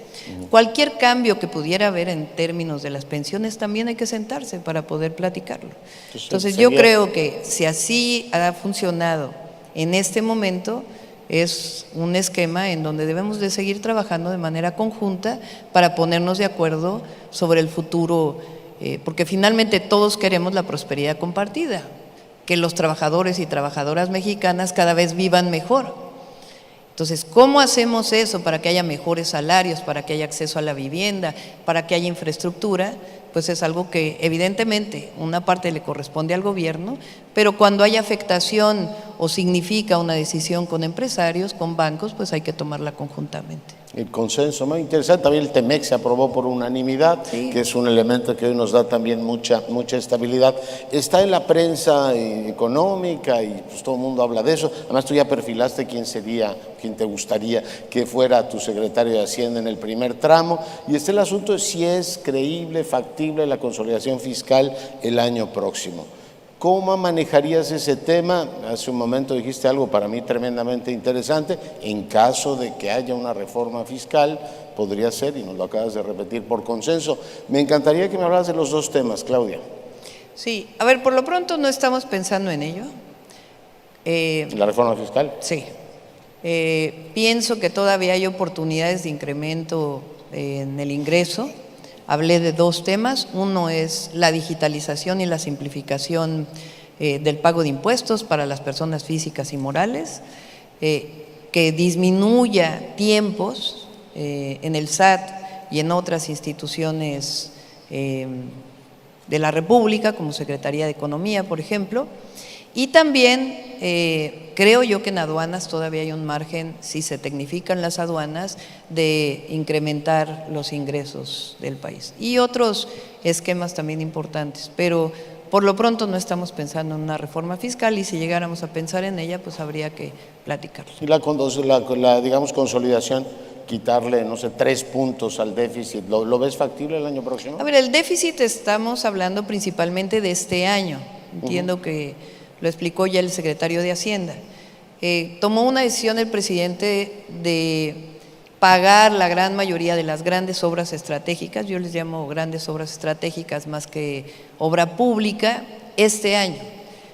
Cualquier cambio que pudiera haber en términos de las pensiones también hay que sentarse para poder platicarlo. Entonces yo creo que si así ha funcionado en este momento, es un esquema en donde debemos de seguir trabajando de manera conjunta para ponernos de acuerdo sobre el futuro, porque finalmente todos queremos la prosperidad compartida, que los trabajadores y trabajadoras mexicanas cada vez vivan mejor. Entonces, ¿cómo hacemos eso para que haya mejores salarios, para que haya acceso a la vivienda, para que haya infraestructura? Pues es algo que evidentemente una parte le corresponde al gobierno, pero cuando hay afectación o significa una decisión con empresarios, con bancos, pues hay que tomarla conjuntamente. El consenso, muy interesante. También el TEMEC se aprobó por unanimidad, sí, que es un elemento que hoy nos da también mucha estabilidad. Está en la prensa económica y pues todo el mundo habla de eso. Además, tú ya perfilaste quién sería, quién te gustaría que fuera tu secretario de Hacienda en el primer tramo. Y está el asunto de si es creíble, factible la consolidación fiscal el año próximo. ¿Cómo manejarías ese tema? Hace un momento dijiste algo para mí tremendamente interesante. En caso de que haya una reforma fiscal, podría ser, y nos lo acabas de repetir, por consenso. Me encantaría que me hablaras de los dos temas, Claudia. Sí, a ver, por lo pronto no estamos pensando en ello. ¿La reforma fiscal? Sí. Pienso que todavía hay oportunidades de incremento en el ingreso. Hablé de dos temas, uno es la digitalización y la simplificación del pago de impuestos para las personas físicas y morales, que disminuya tiempos en el SAT y en otras instituciones de la República, como Secretaría de Economía, por ejemplo. Y también creo yo que en aduanas todavía hay un margen, si se tecnifican las aduanas, de incrementar los ingresos del país. Y otros esquemas también importantes, pero por lo pronto no estamos pensando en una reforma fiscal, y si llegáramos a pensar en ella, pues habría que platicarlo. Y la digamos, consolidación, quitarle, no sé, 3 puntos al déficit, ¿lo ves factible el año próximo? A ver, el déficit estamos hablando principalmente de este año. Entiendo que lo explicó ya el secretario de Hacienda. Tomó una decisión el presidente de pagar la gran mayoría de las grandes obras estratégicas, yo les llamo grandes obras estratégicas más que obra pública, este año.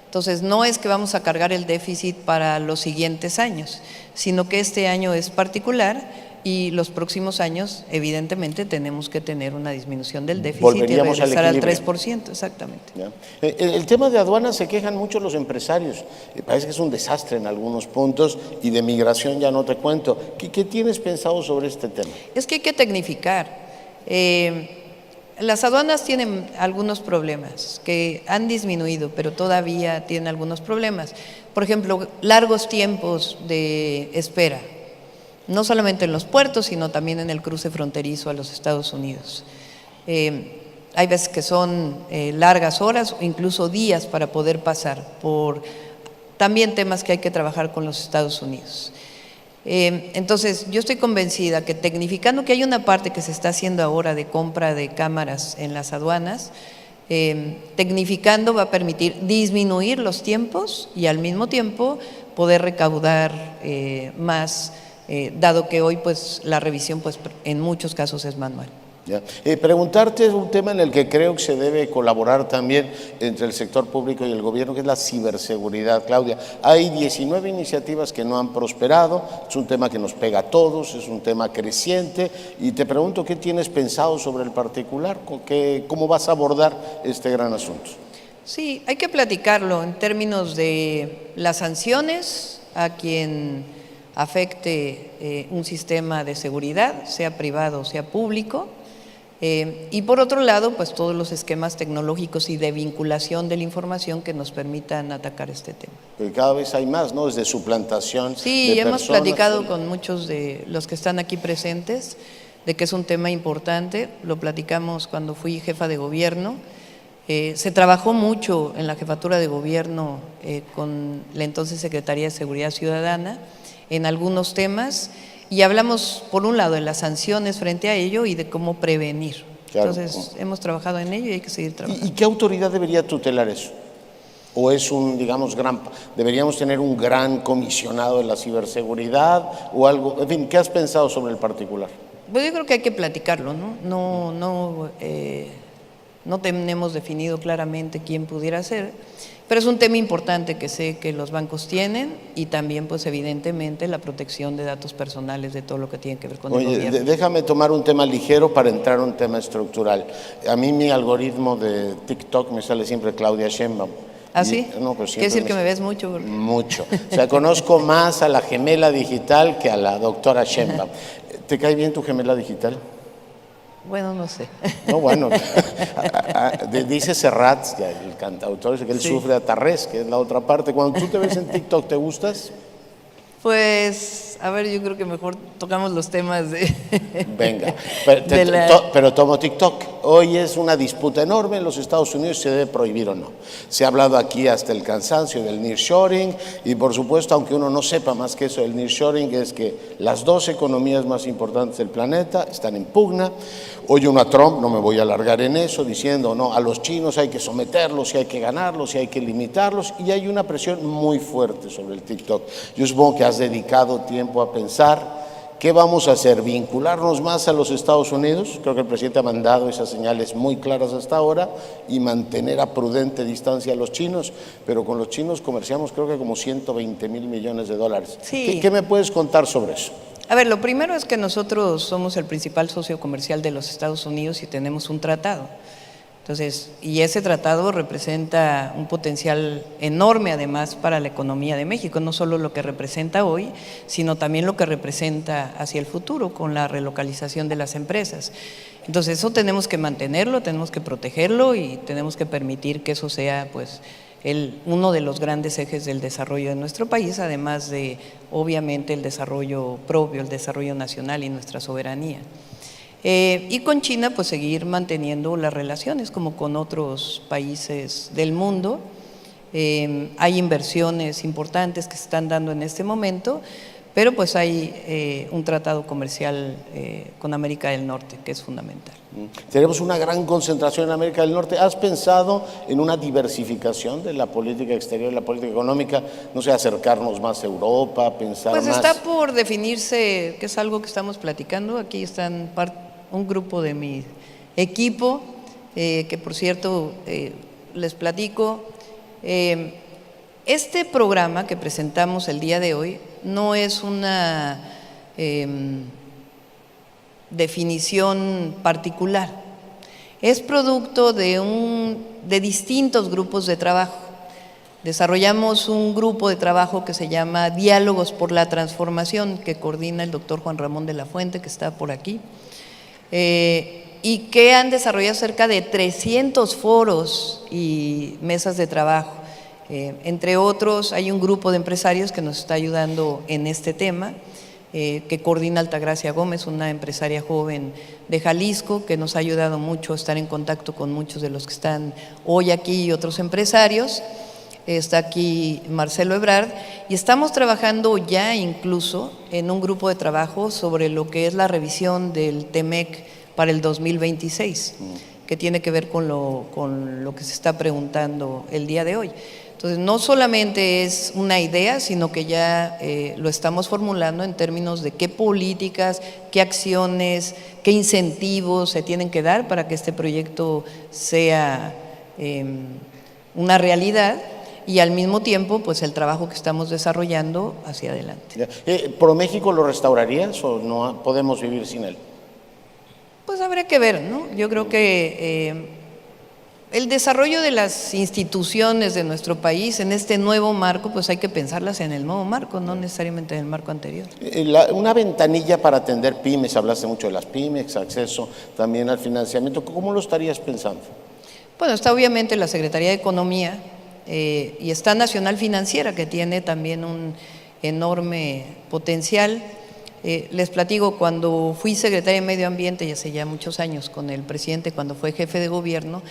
Entonces, no es que vamos a cargar el déficit para los siguientes años, sino que este año es particular y los próximos años, evidentemente, tenemos que tener una disminución del déficit y regresar al 3%, exactamente. ¿Ya? El tema de aduanas se quejan mucho los empresarios, parece que es un desastre en algunos puntos, y de migración ya no te cuento. ¿Qué tienes pensado sobre este tema? Es que hay que tecnificar. Las aduanas tienen algunos problemas que han disminuido, pero todavía tienen algunos problemas. Por ejemplo, largos tiempos de espera, no solamente en los puertos, sino también en el cruce fronterizo a los Estados Unidos. Hay veces que son largas horas o incluso días para poder pasar, por también temas que hay que trabajar con los Estados Unidos. Entonces, yo estoy convencida que tecnificando, que hay una parte que se está haciendo ahora de compra de cámaras en las aduanas, tecnificando va a permitir disminuir los tiempos y al mismo tiempo poder recaudar más, dado que hoy pues la revisión pues en muchos casos es manual. Ya. Preguntarte un tema en el que creo que se debe colaborar también entre el sector público y el gobierno, que es la ciberseguridad. Claudia, hay 19 iniciativas que no han prosperado, es un tema que nos pega a todos, es un tema creciente, y te pregunto, ¿qué tienes pensado sobre el particular? ¿Cómo vas a abordar este gran asunto? Sí, hay que platicarlo en términos de las sanciones a quien afecte un sistema de seguridad, sea privado o sea público. Y por otro lado, pues todos los esquemas tecnológicos y de vinculación de la información que nos permitan atacar este tema. Porque cada vez hay más, ¿no? Desde suplantación. Sí, hemos platicado con muchos de los que están aquí presentes de que es un tema importante. Lo platicamos cuando fui jefa de gobierno. Se trabajó mucho en la jefatura de gobierno con la entonces Secretaría de Seguridad Ciudadana en algunos temas. Y hablamos, por un lado, de las sanciones frente a ello y de cómo prevenir. Claro. Entonces, hemos trabajado en ello y hay que seguir trabajando. ¿Y qué autoridad debería tutelar eso? ¿O es deberíamos tener un gran comisionado de la ciberseguridad o algo? En fin, ¿qué has pensado sobre el particular? Pues yo creo que hay que platicarlo, ¿no? No tenemos definido claramente quién pudiera ser, pero es un tema importante que sé que los bancos tienen, y también pues evidentemente la protección de datos personales de todo lo que tiene que ver con el gobierno. Déjame tomar un tema ligero para entrar a un tema estructural. A mí mi algoritmo de TikTok me sale siempre Claudia Sheinbaum. ¿Ah, sí? No, pues quiere decir que me ves mucho. Porque... Mucho. O sea, conozco más a la gemela digital que a la doctora Sheinbaum. ¿Te cae bien tu gemela digital? Bueno, no sé. No, bueno, dice Serrat, el cantautor, que él sufre a Tarrés, que es la otra parte. Cuando tú te ves en TikTok, ¿te gustas? Pues, a ver, yo creo que mejor tocamos los temas de... Venga, pero tomo TikTok. Hoy es una disputa enorme en los Estados Unidos si se debe prohibir o no. Se ha hablado aquí hasta el cansancio del nearshoring, y por supuesto, aunque uno no sepa más que eso del nearshoring, es que las dos economías más importantes del planeta están en pugna. Oye uno a Trump, no me voy a alargar en eso, diciendo no, a los chinos hay que someterlos, y hay que ganarlos, y hay que limitarlos, y hay una presión muy fuerte sobre el TikTok. Yo supongo que has dedicado tiempo a pensar qué vamos a hacer, vincularnos más a los Estados Unidos. Creo que el presidente ha mandado esas señales muy claras hasta ahora, y mantener a prudente distancia a los chinos, pero con los chinos comerciamos creo que como 120,000 millones de dólares. Sí. ¿Qué me puedes contar sobre eso? A ver, lo primero es que nosotros somos el principal socio comercial de los Estados Unidos y tenemos un tratado. Entonces, y ese tratado representa un potencial enorme además para la economía de México, no solo lo que representa hoy, sino también lo que representa hacia el futuro con la relocalización de las empresas. Entonces, eso tenemos que mantenerlo, tenemos que protegerlo y tenemos que permitir que eso sea pues uno de los grandes ejes del desarrollo de nuestro país, además de obviamente el desarrollo propio, el desarrollo nacional y nuestra soberanía. Y con China, pues seguir manteniendo las relaciones como con otros países del mundo. Hay inversiones importantes que se están dando en este momento, pero pues hay un tratado comercial con América del Norte que es fundamental. Tenemos una gran concentración en América del Norte. ¿Has pensado en una diversificación de la política exterior y la política económica? No sé, acercarnos más a Europa, pensar pues más… Pues está por definirse, que es algo que estamos platicando. Aquí están un grupo de mi equipo, que por cierto les platico. Este programa que presentamos el día de hoy no es una definición particular, es producto de distintos grupos de trabajo. Desarrollamos un grupo de trabajo que se llama Diálogos por la Transformación, que coordina el doctor Juan Ramón de la Fuente, que está por aquí, y que han desarrollado cerca de 300 foros y mesas de trabajo. Entre otros, hay un grupo de empresarios que nos está ayudando en este tema, que coordina Altagracia Gómez, una empresaria joven de Jalisco, que nos ha ayudado mucho a estar en contacto con muchos de los que están hoy aquí y otros empresarios. Está aquí Marcelo Ebrard, y estamos trabajando ya incluso en un grupo de trabajo sobre lo que es la revisión del TEMEC para el 2026, que tiene que ver con lo que se está preguntando el día de hoy. Entonces, no solamente es una idea, sino que ya lo estamos formulando en términos de qué políticas, qué acciones, qué incentivos se tienen que dar para que este proyecto sea una realidad, y al mismo tiempo pues el trabajo que estamos desarrollando hacia adelante. ¿ProMéxico lo restaurarías o no podemos vivir sin él? Pues habría que ver, ¿no? Yo creo que el desarrollo de las instituciones de nuestro país en este nuevo marco, pues hay que pensarlas en el nuevo marco, no necesariamente en el marco anterior. Una ventanilla para atender pymes, hablaste mucho de las pymes, acceso también al financiamiento, ¿cómo lo estarías pensando? Bueno, está obviamente la Secretaría de Economía y está Nacional Financiera, que tiene también un enorme potencial. Les platico, cuando fui secretaria de Medio Ambiente, y hace ya muchos años, con el presidente cuando fue jefe de gobierno,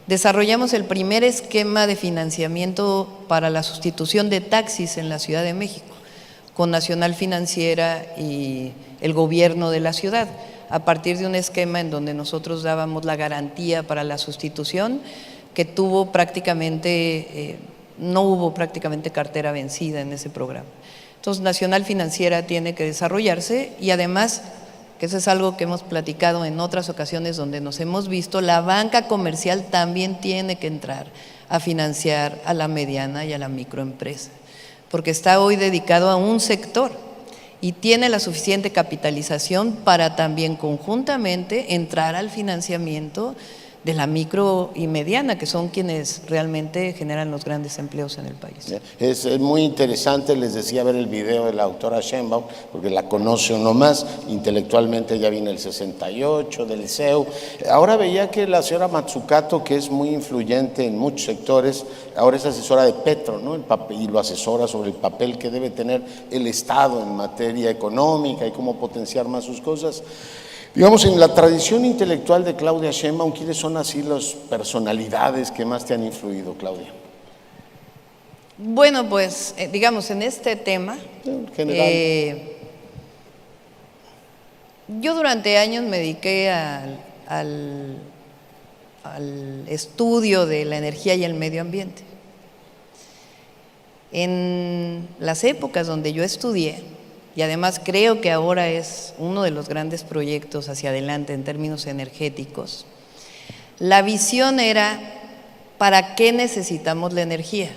desarrollamos el primer esquema de financiamiento para la sustitución de taxis en la Ciudad de México, con Nacional Financiera y el gobierno de la ciudad, a partir de un esquema en donde nosotros dábamos la garantía para la sustitución, que tuvo prácticamente, no hubo prácticamente cartera vencida en ese programa. Entonces, Nacional Financiera tiene que desarrollarse, y además, que eso es algo que hemos platicado en otras ocasiones donde nos hemos visto, la banca comercial también tiene que entrar a financiar a la mediana y a la microempresa, porque está hoy dedicado a un sector y tiene la suficiente capitalización para también conjuntamente entrar al financiamiento de la micro y mediana, que son quienes realmente generan los grandes empleos en el país. Es muy interesante, les decía, ver el video de la doctora Sheinbaum, porque la conoce uno más, intelectualmente ya viene el 68 del CEU. Ahora veía que la señora Matsukato, que es muy influyente en muchos sectores, ahora es asesora de Petro, ¿no? Y lo asesora sobre el papel que debe tener el Estado en materia económica y cómo potenciar más sus cosas. Digamos, en la tradición intelectual de Claudia Sheinbaum, ¿quiénes son así las personalidades que más te han influido, Claudia? Bueno, pues, digamos, en este tema, en general. Yo durante años me dediqué al estudio de la energía y el medio ambiente. En las épocas donde yo estudié, y además creo que ahora es uno de los grandes proyectos hacia adelante en términos energéticos, la visión era: ¿para qué necesitamos la energía?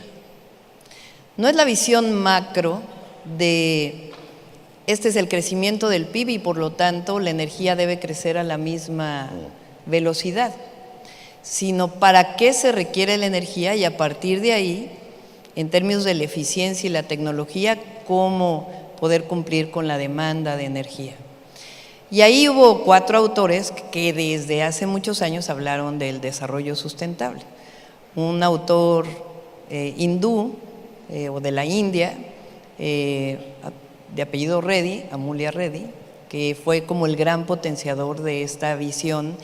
No es la visión macro de este es el crecimiento del PIB y por lo tanto la energía debe crecer a la misma velocidad, sino para qué se requiere la energía y a partir de ahí, en términos de la eficiencia y la tecnología, cómo poder cumplir con la demanda de energía. Y ahí hubo 4 autores que desde hace muchos años hablaron del desarrollo sustentable. Un autor hindú o de la India, de apellido Reddy, Amulya Reddy, que fue como el gran potenciador de esta visión,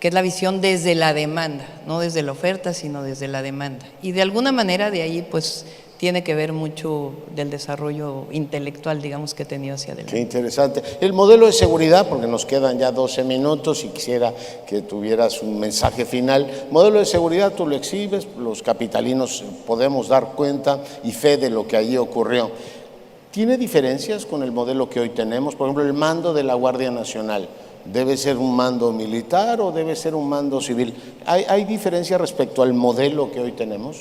que es la visión desde la demanda, no desde la oferta, sino desde la demanda. Y de alguna manera de ahí pues tiene que ver mucho del desarrollo intelectual, digamos, que he tenido hacia adelante. Qué interesante. El modelo de seguridad, porque nos quedan ya 12 minutos y quisiera que tuvieras un mensaje final. Modelo de seguridad, tú lo exhibes, los capitalinos podemos dar cuenta y fe de lo que allí ocurrió. ¿Tiene diferencias con el modelo que hoy tenemos? Por ejemplo, el mando de la Guardia Nacional. ¿Debe ser un mando militar o debe ser un mando civil? ¿Hay diferencia respecto al modelo que hoy tenemos?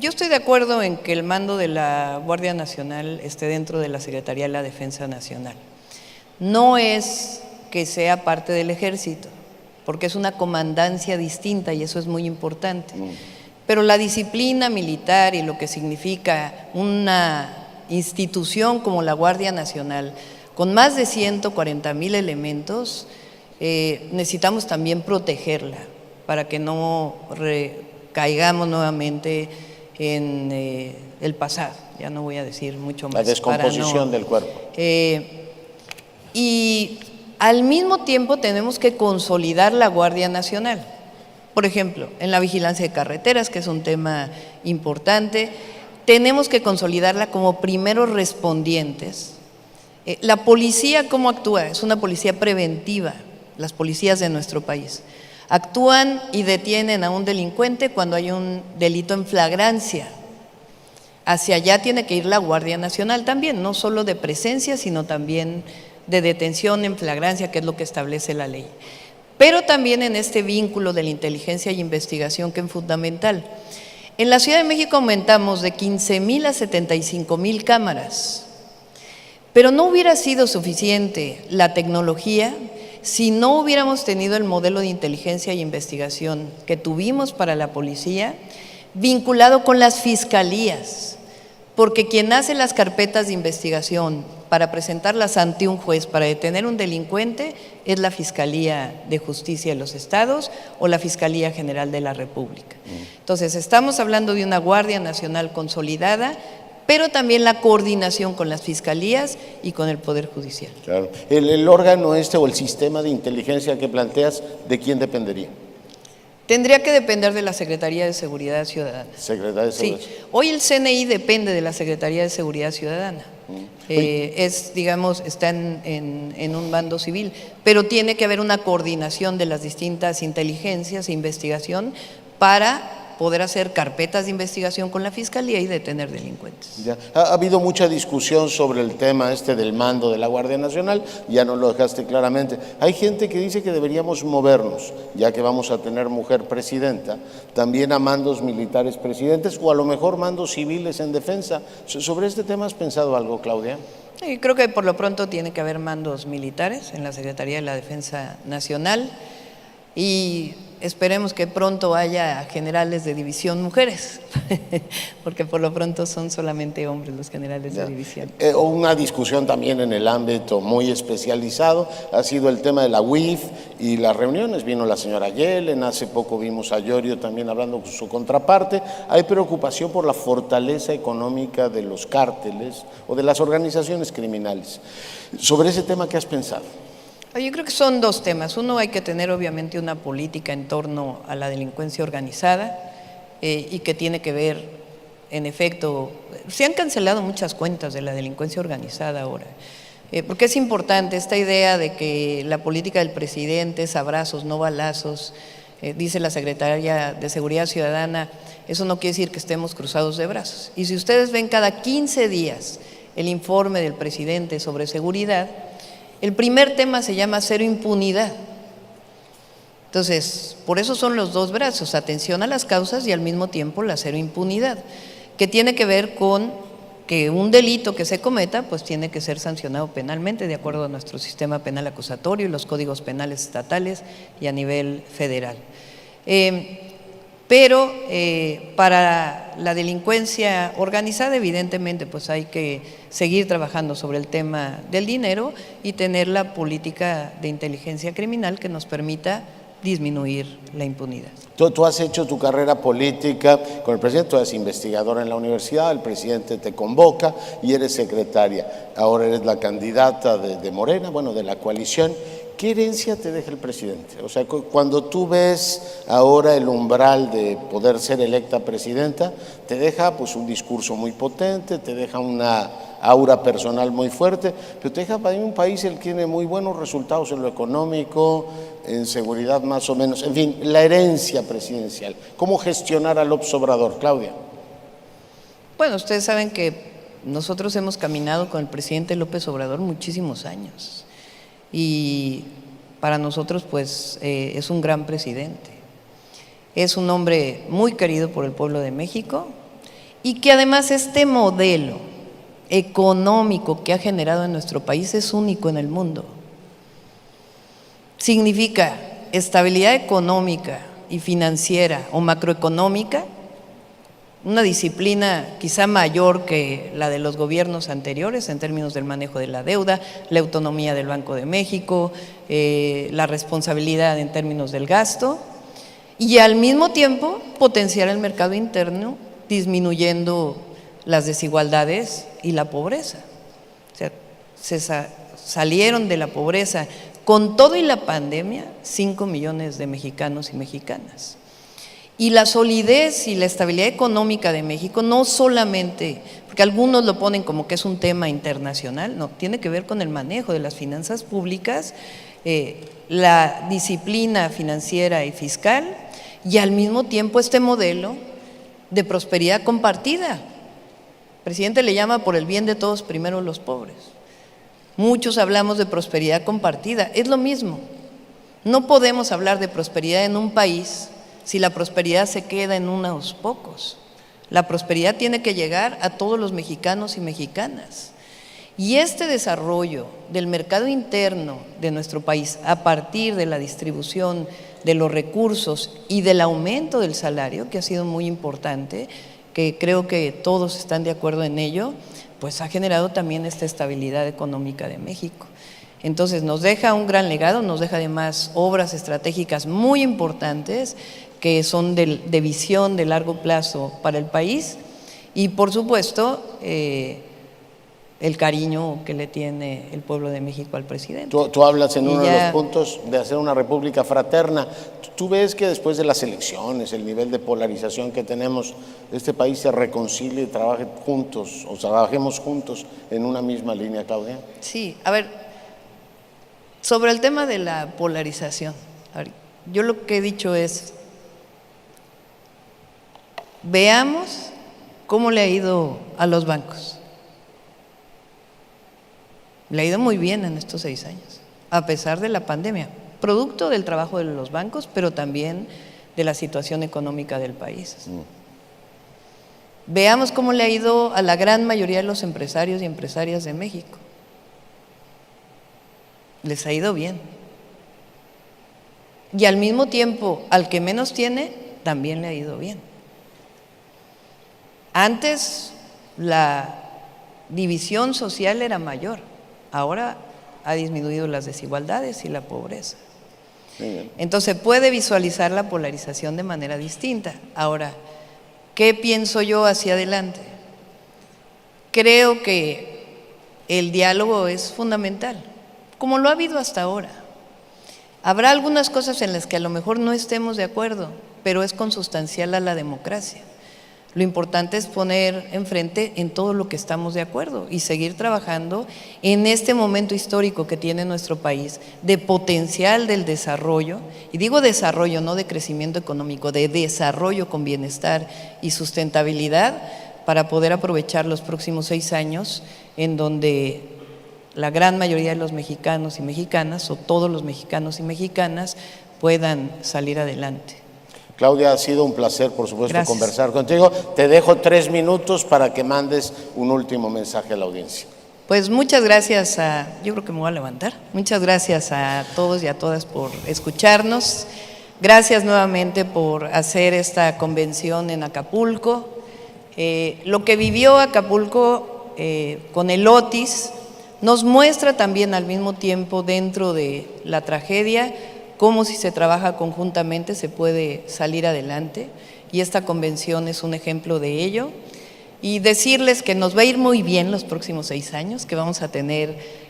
Yo estoy de acuerdo en que el mando de la Guardia Nacional esté dentro de la Secretaría de la Defensa Nacional. No es que sea parte del Ejército, porque es una comandancia distinta y eso es muy importante. Pero la disciplina militar y lo que significa una institución como la Guardia Nacional, con más de 140,000 elementos, necesitamos también protegerla para que no caigamos nuevamente en el pasado. Ya no voy a decir mucho más. La descomposición del cuerpo. Y al mismo tiempo tenemos que consolidar la Guardia Nacional. Por ejemplo, en la vigilancia de carreteras, que es un tema importante, tenemos que consolidarla como primeros respondientes. La policía, ¿cómo actúa? Es una policía preventiva, las policías de nuestro país. Actúan y detienen a un delincuente cuando hay un delito en flagrancia. Hacia allá tiene que ir la Guardia Nacional también, no solo de presencia, sino también de detención en flagrancia, que es lo que establece la ley. Pero también en este vínculo de la inteligencia y investigación, que es fundamental. En la Ciudad de México aumentamos de 15,000 a 75,000 cámaras, pero no hubiera sido suficiente la tecnología si no hubiéramos tenido el modelo de inteligencia y investigación que tuvimos para la policía, vinculado con las fiscalías, porque quien hace las carpetas de investigación para presentarlas ante un juez para detener un delincuente es la Fiscalía de Justicia de los Estados o la Fiscalía General de la República. Entonces, estamos hablando de una Guardia Nacional consolidada, pero también la coordinación con las fiscalías y con el Poder Judicial. Claro. El órgano o el sistema de inteligencia que planteas, ¿de quién dependería? Tendría que depender de la Secretaría de Seguridad Ciudadana. Secretaría de Seguridad. Sí, hoy el CNI depende de la Secretaría de Seguridad Ciudadana. Está en un bando civil, pero tiene que haber una coordinación de las distintas inteligencias e investigación para poder hacer carpetas de investigación con la Fiscalía y detener delincuentes. Ya. Ha habido mucha discusión sobre el tema del mando de la Guardia Nacional, ya nos lo dejaste claramente. Hay gente que dice que deberíamos movernos, ya que vamos a tener mujer presidenta, también a mandos militares presidentes o a lo mejor mandos civiles en defensa. ¿Sobre este tema has pensado algo, Claudia? Sí, creo que por lo pronto tiene que haber mandos militares en la Secretaría de la Defensa Nacional y esperemos que pronto haya generales de división mujeres, porque por lo pronto son solamente hombres los generales de división. Una discusión también en el ámbito muy especializado ha sido el tema de la UIF y las reuniones. Vino la señora Yellen, hace poco vimos a Llorio también hablando con su contraparte. Hay preocupación por la fortaleza económica de los cárteles o de las organizaciones criminales. Sobre ese tema, ¿qué has pensado? Yo creo que son dos temas. Uno, hay que tener obviamente una política en torno a la delincuencia organizada y que tiene que ver, en efecto, se han cancelado muchas cuentas de la delincuencia organizada ahora, porque es importante esta idea de que la política del presidente es abrazos, no balazos, dice la Secretaría de Seguridad Ciudadana, eso no quiere decir que estemos cruzados de brazos. Y si ustedes ven cada 15 días el informe del presidente sobre seguridad, el primer tema se llama cero impunidad. Entonces, por eso son los dos brazos, atención a las causas y al mismo tiempo la cero impunidad, que tiene que ver con que un delito que se cometa, pues tiene que ser sancionado penalmente de acuerdo a nuestro sistema penal acusatorio y los códigos penales estatales y a nivel federal. Pero para la delincuencia organizada, evidentemente, pues hay que seguir trabajando sobre el tema del dinero y tener la política de inteligencia criminal que nos permita disminuir la impunidad. Tú has hecho tu carrera política con el presidente, tú eres investigadora en la universidad, el presidente te convoca y eres secretaria. Ahora eres la candidata de Morena, bueno, de la coalición. ¿Qué herencia te deja el presidente? O sea, cuando tú ves ahora el umbral de poder ser electa presidenta, te deja pues un discurso muy potente, te deja una aura personal muy fuerte, pero te deja para mí un país el que tiene muy buenos resultados en lo económico, en seguridad más o menos, en fin, la herencia presidencial. ¿Cómo gestionar al López Obrador, Claudia? Bueno, ustedes saben que nosotros hemos caminado con el presidente López Obrador muchísimos años. Y para nosotros pues es un gran presidente, es un hombre muy querido por el pueblo de México y que además este modelo económico que ha generado en nuestro país es único en el mundo. Significa estabilidad económica y financiera o macroeconómica, una disciplina quizá mayor que la de los gobiernos anteriores en términos del manejo de la deuda, la autonomía del Banco de México, la responsabilidad en términos del gasto y al mismo tiempo potenciar el mercado interno disminuyendo las desigualdades y la pobreza. O sea, se salieron de la pobreza con todo y la pandemia 5 millones de mexicanos y mexicanas. Y la solidez y la estabilidad económica de México no solamente, porque algunos lo ponen como que es un tema internacional, no, tiene que ver con el manejo de las finanzas públicas, la disciplina financiera y fiscal y al mismo tiempo este modelo de prosperidad compartida. El presidente le llama por el bien de todos, primero los pobres. Muchos hablamos de prosperidad compartida, es lo mismo. No podemos hablar de prosperidad en un país si la prosperidad se queda en unos pocos. La prosperidad tiene que llegar a todos los mexicanos y mexicanas. Y este desarrollo del mercado interno de nuestro país a partir de la distribución de los recursos y del aumento del salario, que ha sido muy importante, que creo que todos están de acuerdo en ello, pues ha generado también esta estabilidad económica de México. Entonces nos deja un gran legado, nos deja además obras estratégicas muy importantes que son de visión de largo plazo para el país y por supuesto el cariño que le tiene el pueblo de México al presidente. Tú hablas en uno de los puntos de hacer una república fraterna. ¿Tú ves que después de las elecciones, el nivel de polarización que tenemos, este país se reconcilie y trabaje juntos o trabajemos juntos en una misma línea, Claudia? Sí, a ver, sobre el tema de la polarización, yo lo que he dicho es, veamos cómo le ha ido a los bancos. Le ha ido muy bien en estos 6 años, a pesar de la pandemia, producto del trabajo de los bancos, pero también de la situación económica del país. Veamos cómo le ha ido a la gran mayoría de los empresarios y empresarias de México. Les ha ido bien. Y al mismo tiempo, al que menos tiene, también le ha ido bien. Antes la división social era mayor, ahora ha disminuido las desigualdades y la pobreza. Entonces puede visualizar la polarización de manera distinta. Ahora, ¿qué pienso yo hacia adelante? Creo que el diálogo es fundamental, como lo ha habido hasta ahora. Habrá algunas cosas en las que a lo mejor no estemos de acuerdo, pero es consustancial a la democracia. Lo importante es poner enfrente en todo lo que estamos de acuerdo y seguir trabajando en este momento histórico que tiene nuestro país de potencial del desarrollo, y digo desarrollo no de crecimiento económico, de desarrollo con bienestar y sustentabilidad para poder aprovechar los próximos 6 años en donde la gran mayoría de los mexicanos y mexicanas o todos los mexicanos y mexicanas puedan salir adelante. Claudia, ha sido un placer, por supuesto, Gracias. conversar contigo. Te dejo 3 minutos para que mandes un último mensaje a la audiencia. Pues muchas gracias yo creo que me voy a levantar, muchas gracias a todos y a todas por escucharnos, Gracias nuevamente por hacer esta convención en Acapulco. Lo que vivió Acapulco con el Otis nos muestra también al mismo tiempo, dentro de la tragedia, cómo si se trabaja conjuntamente se puede salir adelante, y esta convención es un ejemplo de ello. Y decirles que nos va a ir muy bien los próximos 6 años, que vamos a tener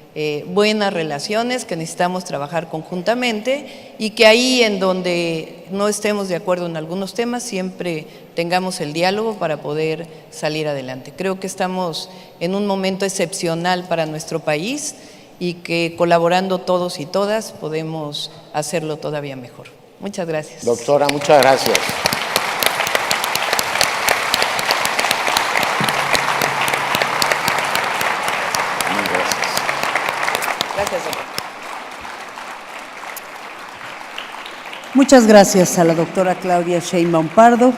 buenas relaciones, que necesitamos trabajar conjuntamente y que ahí en donde no estemos de acuerdo en algunos temas, siempre tengamos el diálogo para poder salir adelante. Creo que estamos en un momento excepcional para nuestro país y que colaborando todos y todas podemos hacerlo todavía mejor. Muchas gracias. Doctora, muchas gracias. Gracias, doctor. Muchas gracias a la doctora Claudia Sheinbaum Pardo,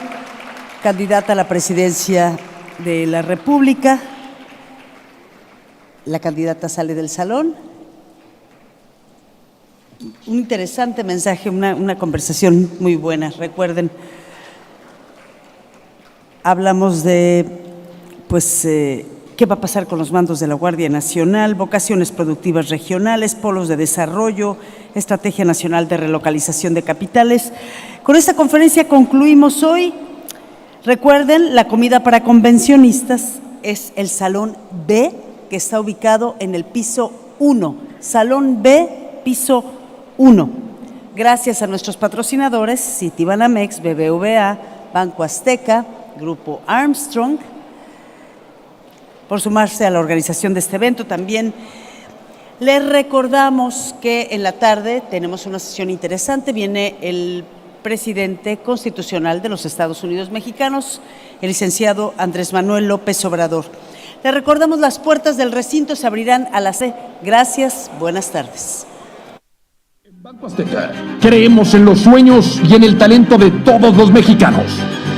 candidata a la presidencia de la República. La candidata sale del salón. Un interesante mensaje, una conversación muy buena. Recuerden, hablamos de, qué va a pasar con los mandos de la Guardia Nacional, vocaciones productivas regionales, polos de desarrollo, Estrategia Nacional de Relocalización de Capitales. Con esta conferencia concluimos hoy. Recuerden, la comida para convencionistas es el Salón B, que está ubicado en el piso 1. Salón B, piso 1. Gracias a nuestros patrocinadores, Citibanamex, BBVA, Banco Azteca, Grupo Armstrong, por sumarse a la organización de este evento. También les recordamos que en la tarde tenemos una sesión interesante. Viene el presidente constitucional de los Estados Unidos mexicanos, el licenciado Andrés Manuel López Obrador. Les recordamos, las puertas del recinto se abrirán a las 6. Gracias, buenas tardes. En Banco Azteca creemos en los sueños y en el talento de todos los mexicanos.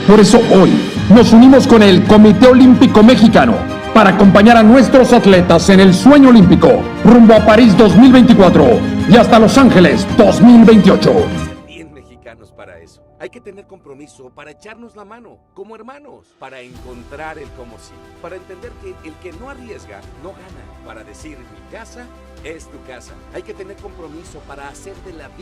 Por eso hoy nos unimos con el Comité Olímpico Mexicano para acompañar a nuestros atletas en el sueño olímpico rumbo a París 2024 y hasta Los Ángeles 2028. Bien mexicanos para eso. Hay que tener compromiso para echarnos la mano como hermanos, para encontrar el cómo sí, para entender que el que no arriesga no gana, para decir mi casa es tu casa. Hay que tener compromiso para hacer de la vida